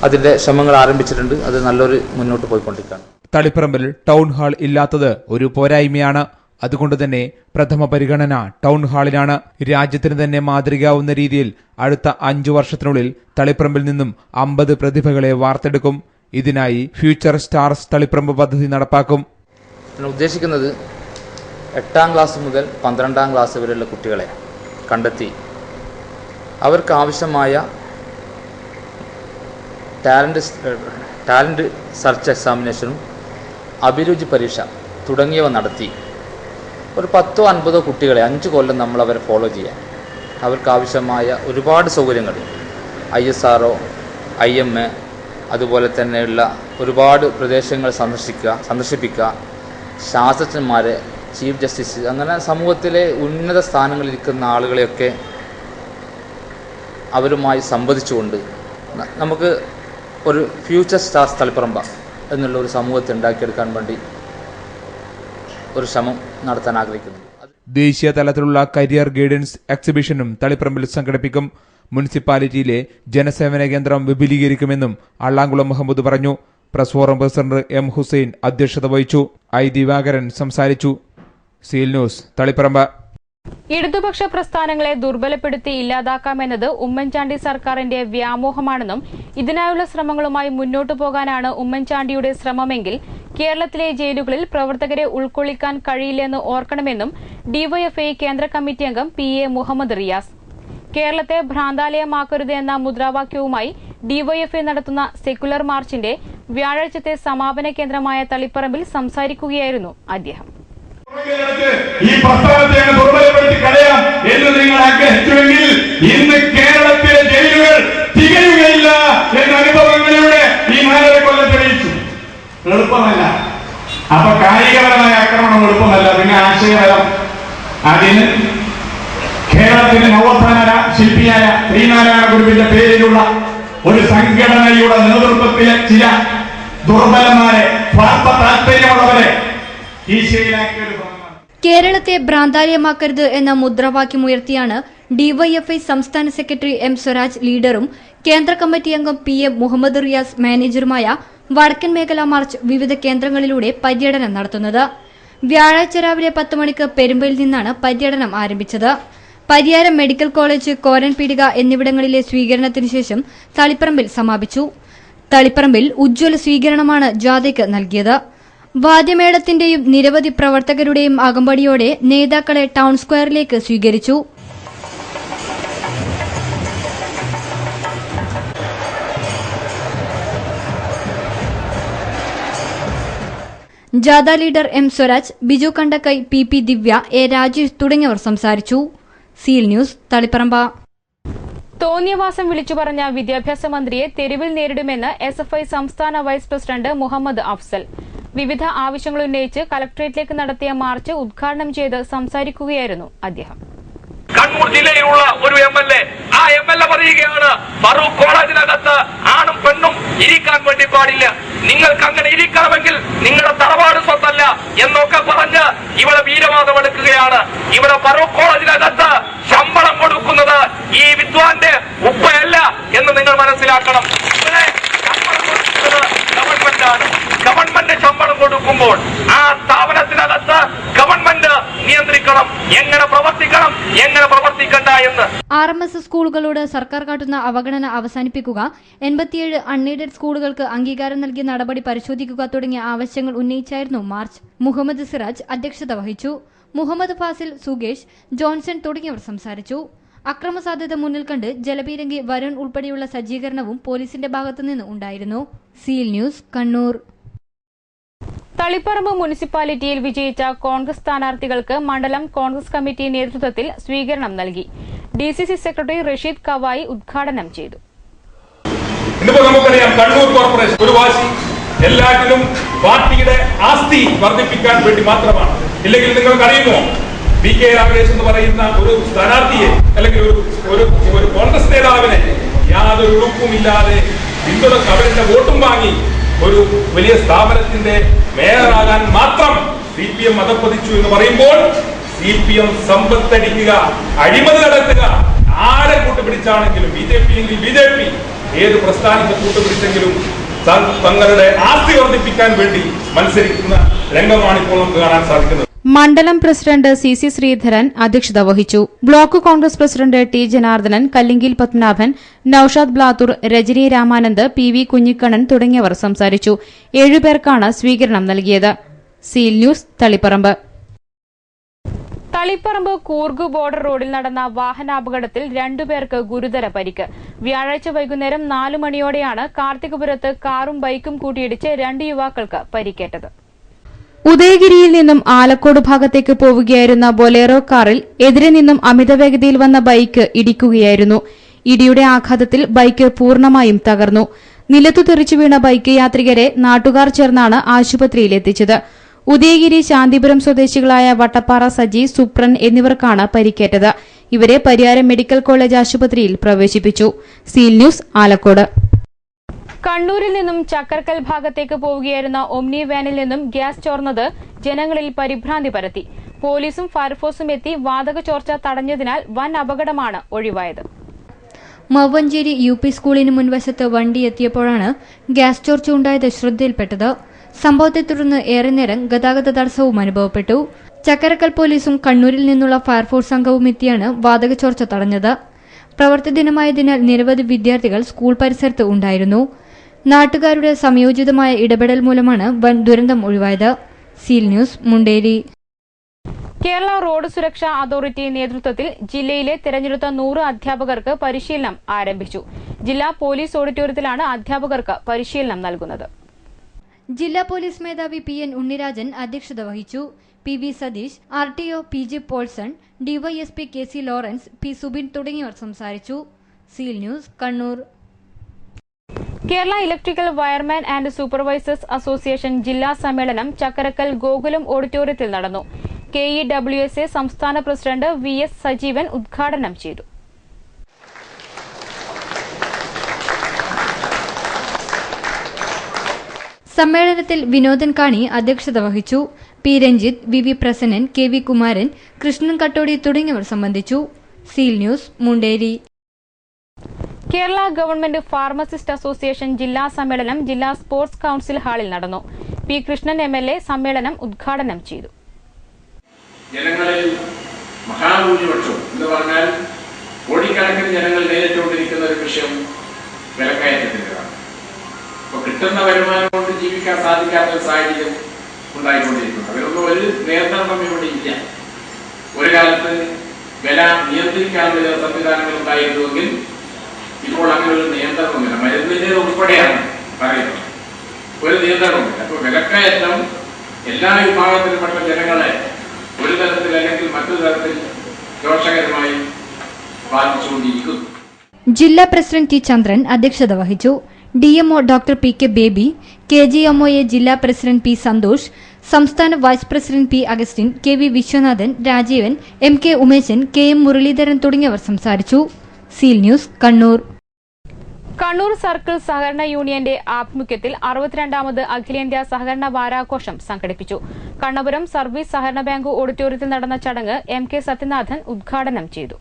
അതിൻ്റെ ശ്രമങ്ങൾ ആരംഭിച്ചിട്ടുണ്ട്. അത് നല്ലൊരു മുന്നോട്ട് പോയിക്കൊണ്ടിരിക്കുകയാണ്. തളിപ്പറമ്പിൽ ടൗൺ ഹാൾ ഇല്ലാത്തത് ഒരു പോരായ്മയാണ്. അതുകൊണ്ട് തന്നെ പ്രഥമ പരിഗണന ടൗൺ ഹാളിനാണ്. രാജ്യത്തിന് തന്നെ മാതൃകയാവുന്ന രീതിയിൽ അടുത്ത 5 വർഷത്തിനുള്ളിൽ തളിപ്പറമ്പിൽ നിന്നും 50 പ്രതിഭകളെ വാർത്തെടുക്കും. ഇതിനായി ഫ്യൂച്ചർ സ്റ്റാർസ് തളിപ്പറമ്പ് പദ്ധതി നടപ്പാക്കും. ഉദ്ദേശിക്കുന്നത് 8ാം ക്ലാസ് മുതൽ 12ാം ക്ലാസ് വരെയുള്ള കുട്ടികളെ കണ്ടെത്തി അവർക്ക് ആവശ്യമായ ടാലന്റ് സെർച്ച് എക്സാമിനേഷനും അഭിരുചി പരീക്ഷ തുടങ്ങിയവ നടത്തി ഒരു 10-50 കുട്ടികളെ 5 കൊല്ലം നമ്മൾ അവരെ ഫോളോ ചെയ്യാം. അവർക്ക് ആവശ്യമായ ഒരുപാട് സൗകര്യങ്ങൾ ISRO, IMA അതുപോലെ തന്നെയുള്ള ഒരുപാട് പ്രദേശങ്ങൾ സന്ദർശിപ്പിക്കുക, ശാസ്ത്രജ്ഞന്മാരെ, ചീഫ് ജസ്റ്റിസ്, അങ്ങനെ സമൂഹത്തിലെ ഉന്നത സ്ഥാനങ്ങളിലിരിക്കുന്ന ആളുകളെയൊക്കെ അവരുമായി സംവദിച്ചുകൊണ്ട് നമുക്ക് ഒരു ഫ്യൂച്ചർ സ്റ്റാർസ് തളിപ്പറമ്പ് എന്നുള്ള ഒരു സമൂഹത്തെ ഉണ്ടാക്കിയെടുക്കാൻ വേണ്ടി ഒരു ശ്രമം നടത്താൻ ആഗ്രഹിക്കുന്നു. ദേശീയ തലത്തിലുള്ള കരിയർ ഗൈഡൻസ് എക്സിബിഷനും തളിപ്പറമ്പിൽ സംഘടിപ്പിക്കും. മുനിസിപ്പാലിറ്റിയിലെ ജനസേവന കേന്ദ്രം വിപുലീകരിക്കുമെന്നും അള്ളാങ്കുളം മുഹമ്മദ് പറഞ്ഞു. Press forum president M Hussain അധ്യക്ഷത വഹിച്ചു. I ദിവാകരൻ സംസാരിച്ചു. Seal news, Taliparamba. ഇടതുപക്ഷ പ്രസ്ഥാനങ്ങളെ ദുർബലപ്പെടുത്തി ഇല്ലാതാക്കാമെന്നത് ഉമ്മൻചാണ്ടി സർക്കാരിന്റെ വ്യാമോഹമാണെന്നും ഇതിനായുള്ള ശ്രമങ്ങളുമായി മുന്നോട്ടു പോകാനാണ് ഉമ്മൻചാണ്ടിയുടെ ശ്രമമെങ്കിൽ കേരളത്തിലെ ജയിലുകളിൽ പ്രവർത്തകരെ ഉൾക്കൊള്ളിക്കാൻ കഴിയില്ലെന്ന് ഓർക്കണമെന്നും ഡിവൈഎഫ്ഐ കേന്ദ്ര കമ്മിറ്റി അംഗം PA മുഹമ്മദ് റിയാസ്. കേരളത്തെ ഭ്രാന്താലയമാക്കരുത് എന്ന മുദ്രാവാക്യവുമായി ഡിവൈഎഫ്ഐ നടത്തുന്ന സെക്യുലർ മാർച്ചിന്റെ വ്യാഴാഴ്ചത്തെ സമാപന കേന്ദ്രമായ തളിപ്പറമ്പിൽ സംസാരിക്കുകയായിരുന്നു അദ്ദേഹം. ഈ പ്രസ്ഥാനത്തെ ദുർബലപ്പെടുത്തി കളയാം എന്ന് നിങ്ങൾ ആഗ്രഹിച്ചുവെങ്കിൽ ഇന്ന് കേരളത്തിലെ ജയിലുകൾ തികയുകയില്ല എന്ന അനുഭവങ്ങളിലൂടെ ഈ 4.5 കൊല്ലം തെളിയിച്ചു. എളുപ്പമല്ല. അപ്പൊ കായികപരമായ ആക്രമണം എളുപ്പമല്ല, പിന്നെ ആശയപരം. അതിന് കേരളത്തിന്റെ നവോത്ഥാന ശില്പിയായ ശ്രീനാരായണ ഗുരുവിന്റെ പേരിലുള്ള ഒരു സംഘടനയുടെ നേതൃത്വത്തിലെ ചില ദുർബലന്മാരെ, സ്വാർത്ഥ താല്പര്യമുള്ളവരെ കേരളത്തെ ഭ്രാന്താലയമാക്കരുത് എന്ന മുദ്രാവാക്യമുയർത്തിയാണ് ഡിവൈഎഫ്ഐ സംസ്ഥാന സെക്രട്ടറി എം സ്വരാജ് ലീഡറും കേന്ദ്ര കമ്മിറ്റി അംഗം PM മുഹമ്മദ് റിയാസ് മാനേജറുമായ വടക്കൻ മേഖലാ മാർച്ച് വിവിധ കേന്ദ്രങ്ങളിലൂടെ പര്യടനം നടത്തുന്നത്. വ്യാഴാഴ്ച രാവിലെ 10 മണിക്ക് പെരുമ്പയിൽ നിന്നാണ് പര്യടനം ആരംഭിച്ചത്. പരിയാരം മെഡിക്കൽ കോളേജ്, കോരൻ പീടിക എന്നിവിടങ്ങളിലെ സ്വീകരണത്തിന് ശേഷം തളിപ്പറമ്പിൽ സമാപിച്ചു. തളിപ്പറമ്പിൽ ഉജ്ജ്വല സ്വീകരണമാണ് ജാഥയ്ക്ക് നൽകിയത്. വാദ്യമേളത്തിന്റെയും നിരവധി പ്രവർത്തകരുടെയും അകമ്പടിയോടെ നേതാക്കളെ ടൌൺ സ്ക്വയറിലേക്ക് സ്വീകരിച്ചു. ജാഥ leader M Swaraj, Biju Kandakkai, PP Divya, A Rajesh തുടങ്ങിയവർ സംസാരിച്ചു. Seal news, Taliparamba. തോന്നിയവാസം വിളിച്ചു പറഞ്ഞ വിദ്യാഭ്യാസ മന്ത്രിയെ തെരുവിൽ നേരിടുമെന്ന് SFI സംസ്ഥാന വൈസ് പ്രസിഡന്റ് മുഹമ്മദ് അഫ്സൽ. വിവിധ ആവശ്യങ്ങൾ ഉന്നയിച്ച് കലക്ടറേറ്റിലേക്ക് നടത്തിയ മാർച്ച് ഉദ്ഘാടനം ചെയ്ത് സംസാരിക്കുകയായിരുന്നു അദ്ദേഹം. കണ്ണൂർ ജില്ലയിലുള്ള ഒരു MLA, ആ MLA പറയുകയാണ്, ഫറൂഖ് കോളേജിനകത്ത് ആണും പെണ്ണും ഇരിക്കാൻ വേണ്ടി പാടില്ല, നിങ്ങൾക്ക് അങ്ങനെ ഇരിക്കണമെങ്കിൽ നിങ്ങളുടെ തറവാട് സ്വത്തല്ല എന്നൊക്കെ പറഞ്ഞ് ഇവിടെ വീരവാദം എടുക്കുകയാണ്. ഇവിടെ ഫറൂഖ് കോളേജിനകത്ത് ശമ്പളം കൊടുക്കുന്നത് ഈ വിദ്വാന്റെ ഉപ്പയല്ല എന്ന് നിങ്ങൾ മനസ്സിലാക്കണം. ഇവിടെ ശമ്പളം കൊടുക്കുന്നത് ഗവൺമെന്റാണ്. ഗവൺമെന്റ് ശമ്പളം കൊടുക്കുമ്പോൾ ആ സ്ഥാപനത്തിനകത്ത് ഗവൺമെന്റ് നിയന്ത്രിക്കണം, എങ്ങനെ പ്രവർത്തിക്കണം, എങ്ങനെ പ്രവർത്തിക്കണ്ട എന്ന്. RMS സ്കൂളുകളോട് സർക്കാർ കാട്ടുന്ന അവഗണന അവസാനിപ്പിക്കുക, 87 അൺഎയ്ഡഡ് സ്കൂളുകൾക്ക് അംഗീകാരം നൽകിയ നടപടി പരിശോധിക്കുക തുടങ്ങിയ ആവശ്യങ്ങൾ ഉന്നയിച്ചായിരുന്നു മാർച്ച്. മുഹമ്മദ് സിറാജ് അധ്യക്ഷത വഹിച്ചു. മുഹമ്മദ് ഫാസിൽ, സുകേഷ്, ജോൺസൺ തുടങ്ങിയവർ സംസാരിച്ചു. അക്രമ സാധ്യത മുന്നിൽ കണ്ട് ജലപീരങ്കി, വരുൺ ഉൾപ്പെടെയുള്ള സജ്ജീകരണവും പോലീസിന്റെ ഭാഗത്തുനിന്ന് ഉണ്ടായിരുന്നു. Seal news, Kannur. തളിപ്പറമ്പ് മുനിസിപ്പാലിറ്റിയിൽ വിജയിച്ച കോൺഗ്രസ് സ്ഥാനാർത്ഥികൾക്ക് മണ്ഡലം കോൺഗ്രസ് കമ്മിറ്റി നേതൃത്വത്തിൽ സ്വീകരണം നൽകി. DCC സെക്രട്ടറി റഷീദ് കവായി ഉദ്ഘാടനം ചെയ്തു. ഇന്നിപ്പോ നമുക്കറിയാം, കണ്ണൂർ കോർപ്പറേഷൻ ഒരു വാശി എല്ലാറ്റിലും പാർട്ടിയുടെ ആസ്തി വർദ്ധിപ്പിക്കാൻ വേണ്ടി മാത്രമാണ്. ഇല്ലെങ്കിൽ നിങ്ങൾക്കറിയുമോ, PK രാമകൃഷ്ണൻ എന്ന് പറയുന്ന ഒരു സ്ഥാനാർത്ഥിയെ അല്ലെങ്കിൽ ഒരു കോൺഗ്രസ് നേതാവിനെ യാതൊരു ഉറപ്പുമില്ലാതെ പിന്തുണ അവരുടെ വോട്ടും വാങ്ങി ഒരു വലിയ സ്ഥാപനത്തിന്റെ മേയറാകാൻ മാത്രം CPM അധപ്പതിച്ചു എന്ന് പറയുമ്പോൾ CPM സമ്പത്തടിക്കുക, അഴിമതി നടത്തുക, ആരെ കൂട്ടുപിടിച്ചാണെങ്കിലും BJP എങ്കിൽ BJP, ഏത് പ്രസ്ഥാനത്തെ കൂട്ടുപിടിച്ചെങ്കിലും തങ്ങളുടെ ആസ്തി വർദ്ധിപ്പിക്കാൻ വേണ്ടി മത്സരിക്കുന്ന രംഗമാണ് ഇപ്പോൾ നമുക്ക് കാണാൻ സാധിക്കുന്നത്. മണ്ഡലം പ്രസിഡന്റ് CC ശ്രീധരൻ അധ്യക്ഷത വഹിച്ചു. Block Congress president T Janardhanan, Kallingil Padmanabhan, Noushad Blathur, Rajani Ramanand, PV Kunhikannan തുടങ്ങിയവർ സംസാരിച്ചു. 7 പേർക്കാണ് സ്വീകരണം നൽകിയത്. Seal news, Taliparamba. Taliparamba Coorg border റോഡിൽ നടന്ന വാഹനാപകടത്തിൽ 2 പേർക്ക് ഗുരുതര പരിക്ക്. വ്യാഴാഴ്ച വൈകുന്നേരം 4 മണിയോടെയാണ് കാർത്തികപുരത്ത് കാറും ബൈക്കും കൂട്ടിയിടിച്ച് 2 യുവാക്കൾക്ക് പരിക്കേറ്റത്. ഉദയഗിരിയിൽ നിന്നും ആലക്കോട് ഭാഗത്തേക്ക് പോവുകയായിരുന്ന ബൊലേറോ കാറിൽ എതിരെ നിന്നും അമിതവേഗതയിൽ വന്ന ബൈക്ക് ഇടിക്കുകയായിരുന്നു. ഇടിയുടെ ആഘാതത്തിൽ ബൈക്ക് പൂർണ്ണമായും തകർന്നു. നിലത്തു തെറിച്ചു വീണ ബൈക്ക് യാത്രികരെ നാട്ടുകാർ ചേർന്നാണ് ആശുപത്രിയിൽ എത്തിച്ചത്. ഉദയഗിരി ശാന്തിപുരം സ്വദേശികളായ വട്ടപ്പാറ സജി, സുപ്രൻ എന്നിവർക്കാണ് പരിക്കേറ്റത്. ഇവരെ പരിയാരം മെഡിക്കൽ കോളേജ് ആശുപത്രിയിൽ പ്രവേശിപ്പിച്ചു. Seal news, Alakode. കണ്ണൂരിൽ നിന്നും ചക്കരക്കൽ ഭാഗത്തേക്ക് പോവുകയായിരുന്ന ഒമ്നി വാനിൽ നിന്നും ഗ്യാസ് ചോർന്നത് ജനങ്ങളിൽ പരിഭ്രാന്തി പരത്തി. പോലീസും ഫയർഫോഴ്സും എത്തി വാതക ചോർച്ച തടഞ്ഞതിനാൽ വൻ അപകടമാണ് ഒഴിവായത്. മവഞ്ചേരി UP സ്കൂളിന് മുൻവശത്ത് വണ്ടി എത്തിയപ്പോഴാണ് ഗ്യാസ് ചോർച്ച ഉണ്ടായത് ശ്രദ്ധയിൽപ്പെട്ടത്. സംഭവത്തെ തുടർന്ന് ഏറെ നേരം ഗതാഗത തടസ്സവും അനുഭവപ്പെട്ടു. ചക്കരക്കൽ പോലീസും കണ്ണൂരിൽ നിന്നുള്ള ഫയർഫോഴ്സ് സംഘവും എത്തിയാണ് വാതക ചോർച്ച തടഞ്ഞത്. പ്രവൃത്തി ദിനമായതിനാൽ നിരവധി വിദ്യാർത്ഥികൾ സ്കൂൾ പരിസരത്ത് ഉണ്ടായിരുന്നു. നാട്ടുകാരുടെ സംയോജിതമായ ഇടപെടൽ മൂലമാണ് വൻ ദുരന്തം ഒഴിവായത്. Seal news, Mundery. Kerala road സുരക്ഷാ അതോറിറ്റി നേതൃത്വത്തിൽ ജില്ലയിലെ തെരഞ്ഞെടുത്ത 100 അധ്യാപകർക്ക് പരിശീലനം ആരംഭിച്ചു. ജില്ലാ പോലീസ് ഓഡിറ്റോറിയത്തിലാണ് അധ്യാപകർക്ക് പരിശീലനം നൽകുന്നത്. ജില്ലാ പോലീസ് മേധാവി PN ഉണ്ണിരാജൻ അധ്യക്ഷത വഹിച്ചു. PV Satheesh, RTO PG Paulson, DYSP KC Lawrence, P Subin തുടങ്ങിയവർ സംസാരിച്ചു. Seal news, Kannur. Kerala electrical wireman and supervisors association ജില്ലാ സമ്മേളനം ചക്കരക്കൽ ഗോകുലം ഓഡിറ്റോറിയത്തിൽ നടന്നു. KEWSA സംസ്ഥാന പ്രസിഡന്റ് VS സജീവൻ ഉദ്ഘാടനം ചെയ്തു. സമ്മേളനത്തിൽ വിനോദൻ കാണി അധ്യക്ഷത വഹിച്ചു. P Ranjith, VV Prasannan, KV Kumaran, Krishnan കട്ടോടി തുടങ്ങിയവർ സംബന്ധിച്ചു. Seal news, Mundery. Kerala government pharmacist association ജില്ലാ സമ്മേളനം ജില്ലാ സ്പോർട്സ് കൌൺസിൽ ഹാളിൽ നടന്നു. P കൃഷ്ണൻ MLA സമ്മേളനം ഉദ്ഘാടനം ചെയ്തു. ജനങ്ങളിൽ മഹാഭൂരിപക്ഷം എന്ന് പറഞ്ഞാൽ കോടിക്കണക്കിന് ജനങ്ങൾ നേരിട്ടുകൊണ്ടിരിക്കുന്ന ഒരു വിഷയം വിലക്കയറ്റത്തിൻ്റെതാണ്. അപ്പോൾ കിട്ടുന്ന വരുമാനം കൊണ്ട് ജീവിക്കാൻ സാധിക്കാത്ത ഒരു സാഹചര്യം ഉണ്ടായിക്കൊണ്ടിരിക്കുന്നു. അതിനൊന്നും ഒരു നിയന്ത്രണം ഇവിടെ ഇല്ല. ഒരു കാലത്ത് വില നിയന്ത്രിക്കാനുള്ള സംവിധാനങ്ങൾ ഉണ്ടായിരുന്നുവെങ്കിൽ ഇപ്പോൾ അങ്ങനെ ഒരു നിയന്ത്രണമില്ല. മരുന്നിൻ്റെ ഉൾപ്പെടെയാണ് പറയുന്നത്. ഒരു നിയന്ത്രണമില്ല. അപ്പോൾ വിലക്കയറ്റം എല്ലാ വിഭാഗത്തിൽപ്പെട്ട ജനങ്ങളെ ഒരു തരത്തിൽ അല്ലെങ്കിൽ മറ്റൊരു തരത്തിൽ ദോഷകരമായി ബാധിച്ചുകൊണ്ടിരിക്കുന്നു. ജില്ലാ പ്രസിഡന്റ് T ചന്ദ്രൻ അധ്യക്ഷത വഹിച്ചു. DMO doctor PK Baby, KGMOA ജില്ലാ പ്രസിഡന്റ് P സന്തോഷ്, സംസ്ഥാന vice president P Augustine, KV Viswanathan, Rajeevan, MK Umeshan, KM Muraleedharan തുടങ്ങിയവർ സംസാരിച്ചു. Seal news, Kannur. Kannur circle സഹകരണ യൂണിയന്റെ ആഭിമുഖ്യത്തിൽ 62ാമത് അഖിലേന്ത്യാ സഹകരണ വാരാഘോഷം സംഘടിപ്പിച്ചു. കണ്ണപുരം സർവീസ് സഹകരണ ബാങ്ക് ഓഡിറ്റോറിയത്തിൽ നടന്ന ചടങ്ങ് MK സത്യനാഥൻ ഉദ്ഘാടനം ചെയ്തു.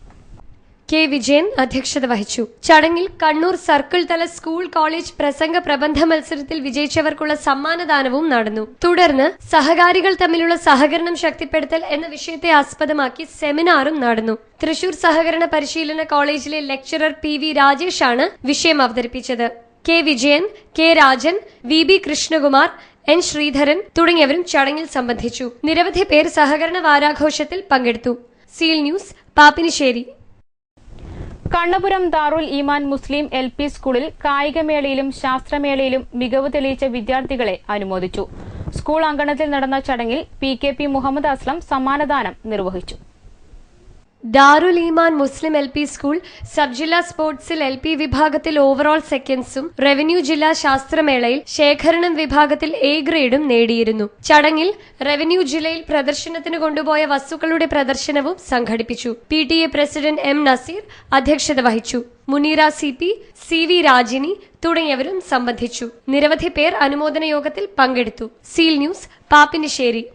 K വിജയൻ അധ്യക്ഷത വഹിച്ചു. ചടങ്ങിൽ കണ്ണൂർ സർക്കിൾ തല സ്കൂൾ കോളേജ് പ്രസംഗ പ്രബന്ധ മത്സരത്തിൽ വിജയിച്ചവർക്കുള്ള സമ്മാനദാനവും നടന്നു. തുടർന്ന് സഹകാരികൾ തമ്മിലുള്ള സഹകരണം ശക്തിപ്പെടുത്തൽ എന്ന വിഷയത്തെ ആസ്പദമാക്കി സെമിനാറും നടന്നു. തൃശൂർ സഹകരണ പരിശീലന കോളേജിലെ ലെക്ചറർ PV രാജേഷാണ് വിഷയം അവതരിപ്പിച്ചത്. K Vijayan, K Rajan, VB Krishnakumar, N Sreedharan തുടങ്ങിയവരും ചടങ്ങിൽ സംബന്ധിച്ചു. നിരവധി പേർ സഹകരണ വാരാഘോഷത്തിൽ പങ്കെടുത്തു. Seal news, Pappinissery. Kannapuram Darul Iman Muslim LP സ്കൂളിൽ കായികമേളയിലും ശാസ്ത്രമേളയിലും മികവ് തെളിയിച്ച വിദ്യാർത്ഥികളെ അനുമോദിച്ചു. സ്കൂൾ അങ്കണത്തിൽ നടന്ന ചടങ്ങിൽ PKP മുഹമ്മദ് അസ്ലം സമ്മാനദാനം നിർവഹിച്ചു. ദാറുൽ Iman Muslim LP school sub ജില്ലാ സ്പോർട്സിൽ LP വിഭാഗത്തിൽ ഓവറോൾ സെക്കൻഡ്സും റവന്യൂ ജില്ലാ ശാസ്ത്രമേളയിൽ ശേഖരണം വിഭാഗത്തിൽ A ഗ്രേഡും നേടിയിരുന്നു. ചടങ്ങിൽ റവന്യൂ ജില്ലയിൽ പ്രദർശനത്തിന് കൊണ്ടുപോയ വസ്തുക്കളുടെ പ്രദർശനവും സംഘടിപ്പിച്ചു. PTA പ്രസിഡന്റ് M നസീർ അധ്യക്ഷത വഹിച്ചു. മുനീറ CP, CV രാജിനി തുടങ്ങിയവരും സംബന്ധിച്ചു. നിരവധി പേർ അനുമോദന യോഗത്തിൽ പങ്കെടുത്തു. Seal news, Pappinisseri.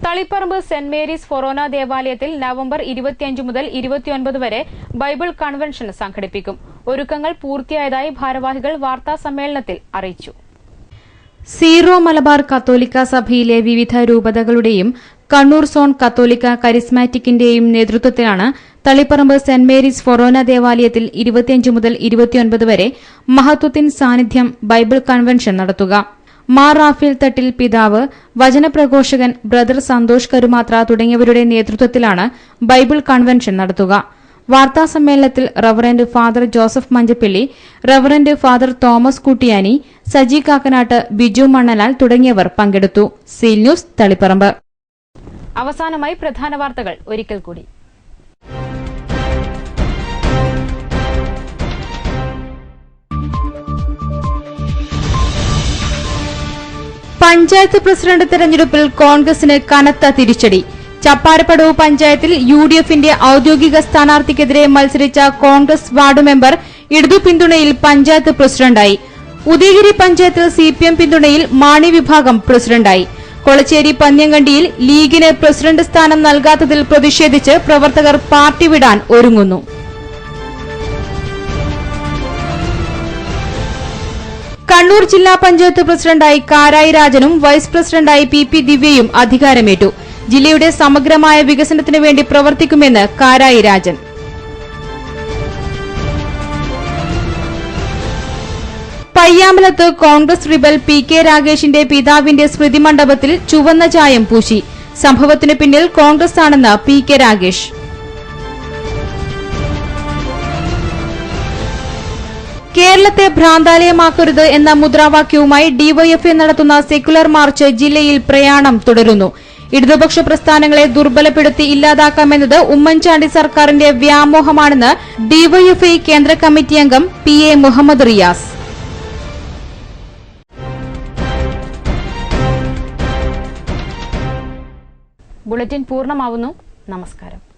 Taliparamba Saint Mary's forane ദേവാലയത്തിൽ നവംബർ 25 മുതൽ 29 വരെ ബൈബിൾ കൺവെൻഷൻ സംഘടിപ്പിക്കും. ഒരുക്കങ്ങൾ പൂർത്തിയായതായി ഭാരവാഹികൾ വാർത്താ സമ്മേളനത്തിൽ അറിയിച്ചു. സീറോ മലബാർ കത്തോലിക്ക സഭയിലെ വിവിധ രൂപതകളുടെയും കണ്ണൂർ സോൺ കത്തോലിക്ക കരിസ്മാറ്റിക്കിന്റെയും നേതൃത്വത്തിലാണ് തളിപ്പറമ്പ് സെന്റ് മേരീസ് ഫൊറോന ദേവാലയത്തിൽ 25 മുതൽ 29 വരെ മഹത്വത്തിൻ സാന്നിധ്യം ബൈബിൾ കൺവെൻഷൻ നടത്തുക. മാർ റാഫേൽ തട്ടിൽ പിതാവ്, വചനപ്രഘോഷകൻ ബ്രദർ സന്തോഷ് കരുമാത്ര തുടങ്ങിയവരുടെ നേതൃത്വത്തിലാണ് ബൈബിൾ കൺവെൻഷൻ നടത്തുക. വാർത്താസമ്മേളനത്തിൽ reverend father Joseph Manjappally, reverend father Thomas Kootiyani, Saji Kakkanatt, Biju Mannalal തുടങ്ങിയവർ പങ്കെടുത്തു. Seal news, Taliparamba. അവസാനമായി പ്രധാന വാർത്തകൾ ഒരിക്കൽ കൂടി. പഞ്ചായത്ത് പ്രസിഡന്റ് തെരഞ്ഞെടുപ്പിൽ കോൺഗ്രസിന് കനത്ത തിരിച്ചടി. ചപ്പാരപ്പടവ് പഞ്ചായത്തിൽ UDFന്റെ ഔദ്യോഗിക സ്ഥാനാർത്ഥിക്കെതിരെ മത്സരിച്ച കോൺഗ്രസ് വാർഡ് മെമ്പർ ഇടതു പിന്തുണയിൽ പഞ്ചായത്ത് പ്രസിഡന്റായി. ഉദയഗിരി പഞ്ചായത്തിൽ CPM പിന്തുണയിൽ മാണി വിഭാഗം പ്രസിഡന്റായി. കൊളച്ചേരി പന്ന്യങ്കണ്ടിയിൽ ലീഗിന് പ്രസിഡന്റ് സ്ഥാനം നൽകാത്തതിൽ പ്രതിഷേധിച്ച് പ്രവർത്തകർ പാർട്ടി വിടാൻ ഒരുങ്ങുന്നു. കണ്ണൂർ ജില്ലാ പഞ്ചായത്ത് പ്രസിഡന്റായി കാരായി രാജനും വൈസ് പ്രസിഡന്റായി PP ദിവ്യയും അധികാരമേറ്റു. ജില്ലയുടെ സമഗ്രമായ വികസനത്തിനു വേണ്ടി പ്രവർത്തിക്കുമെന്ന് കാരായി രാജൻ. പയ്യാമ്പലത്ത് കോൺഗ്രസ് റിബൽ PK രാഗേഷിന്റെ പിതാവിന്റെ സ്മൃതി മണ്ഡപത്തിൽ ചുവന്ന ചായം പൂശി. സംഭവത്തിനു പിന്നിൽ കോൺഗ്രസ് ആണെന്ന് പി.കെ. രാഗേഷ്. കേരളത്തെ ഭ്രാന്താലയമാക്കരുത് എന്ന മുദ്രാവാക്യവുമായി ഡിവൈഎഫ്ഐ നടത്തുന്ന സെക്യുലർ മാർച്ച് ജില്ലയിൽ പ്രയാണം തുടരുന്നു. ഇടതുപക്ഷ പ്രസ്ഥാനങ്ങളെ ദുർബലപ്പെടുത്തി ഇല്ലാതാക്കാമെന്നത് ഉമ്മൻചാണ്ടി സർക്കാരിന്റെ വ്യാമോഹമാണെന്ന് ഡിവൈഎഫ്ഐ കേന്ദ്ര കമ്മിറ്റി അംഗം പി.എ. മുഹമ്മദ് റിയാസ്. ബുള്ളറ്റിൻ പൂർണ്ണമാവുന്നു. നമസ്കാരം.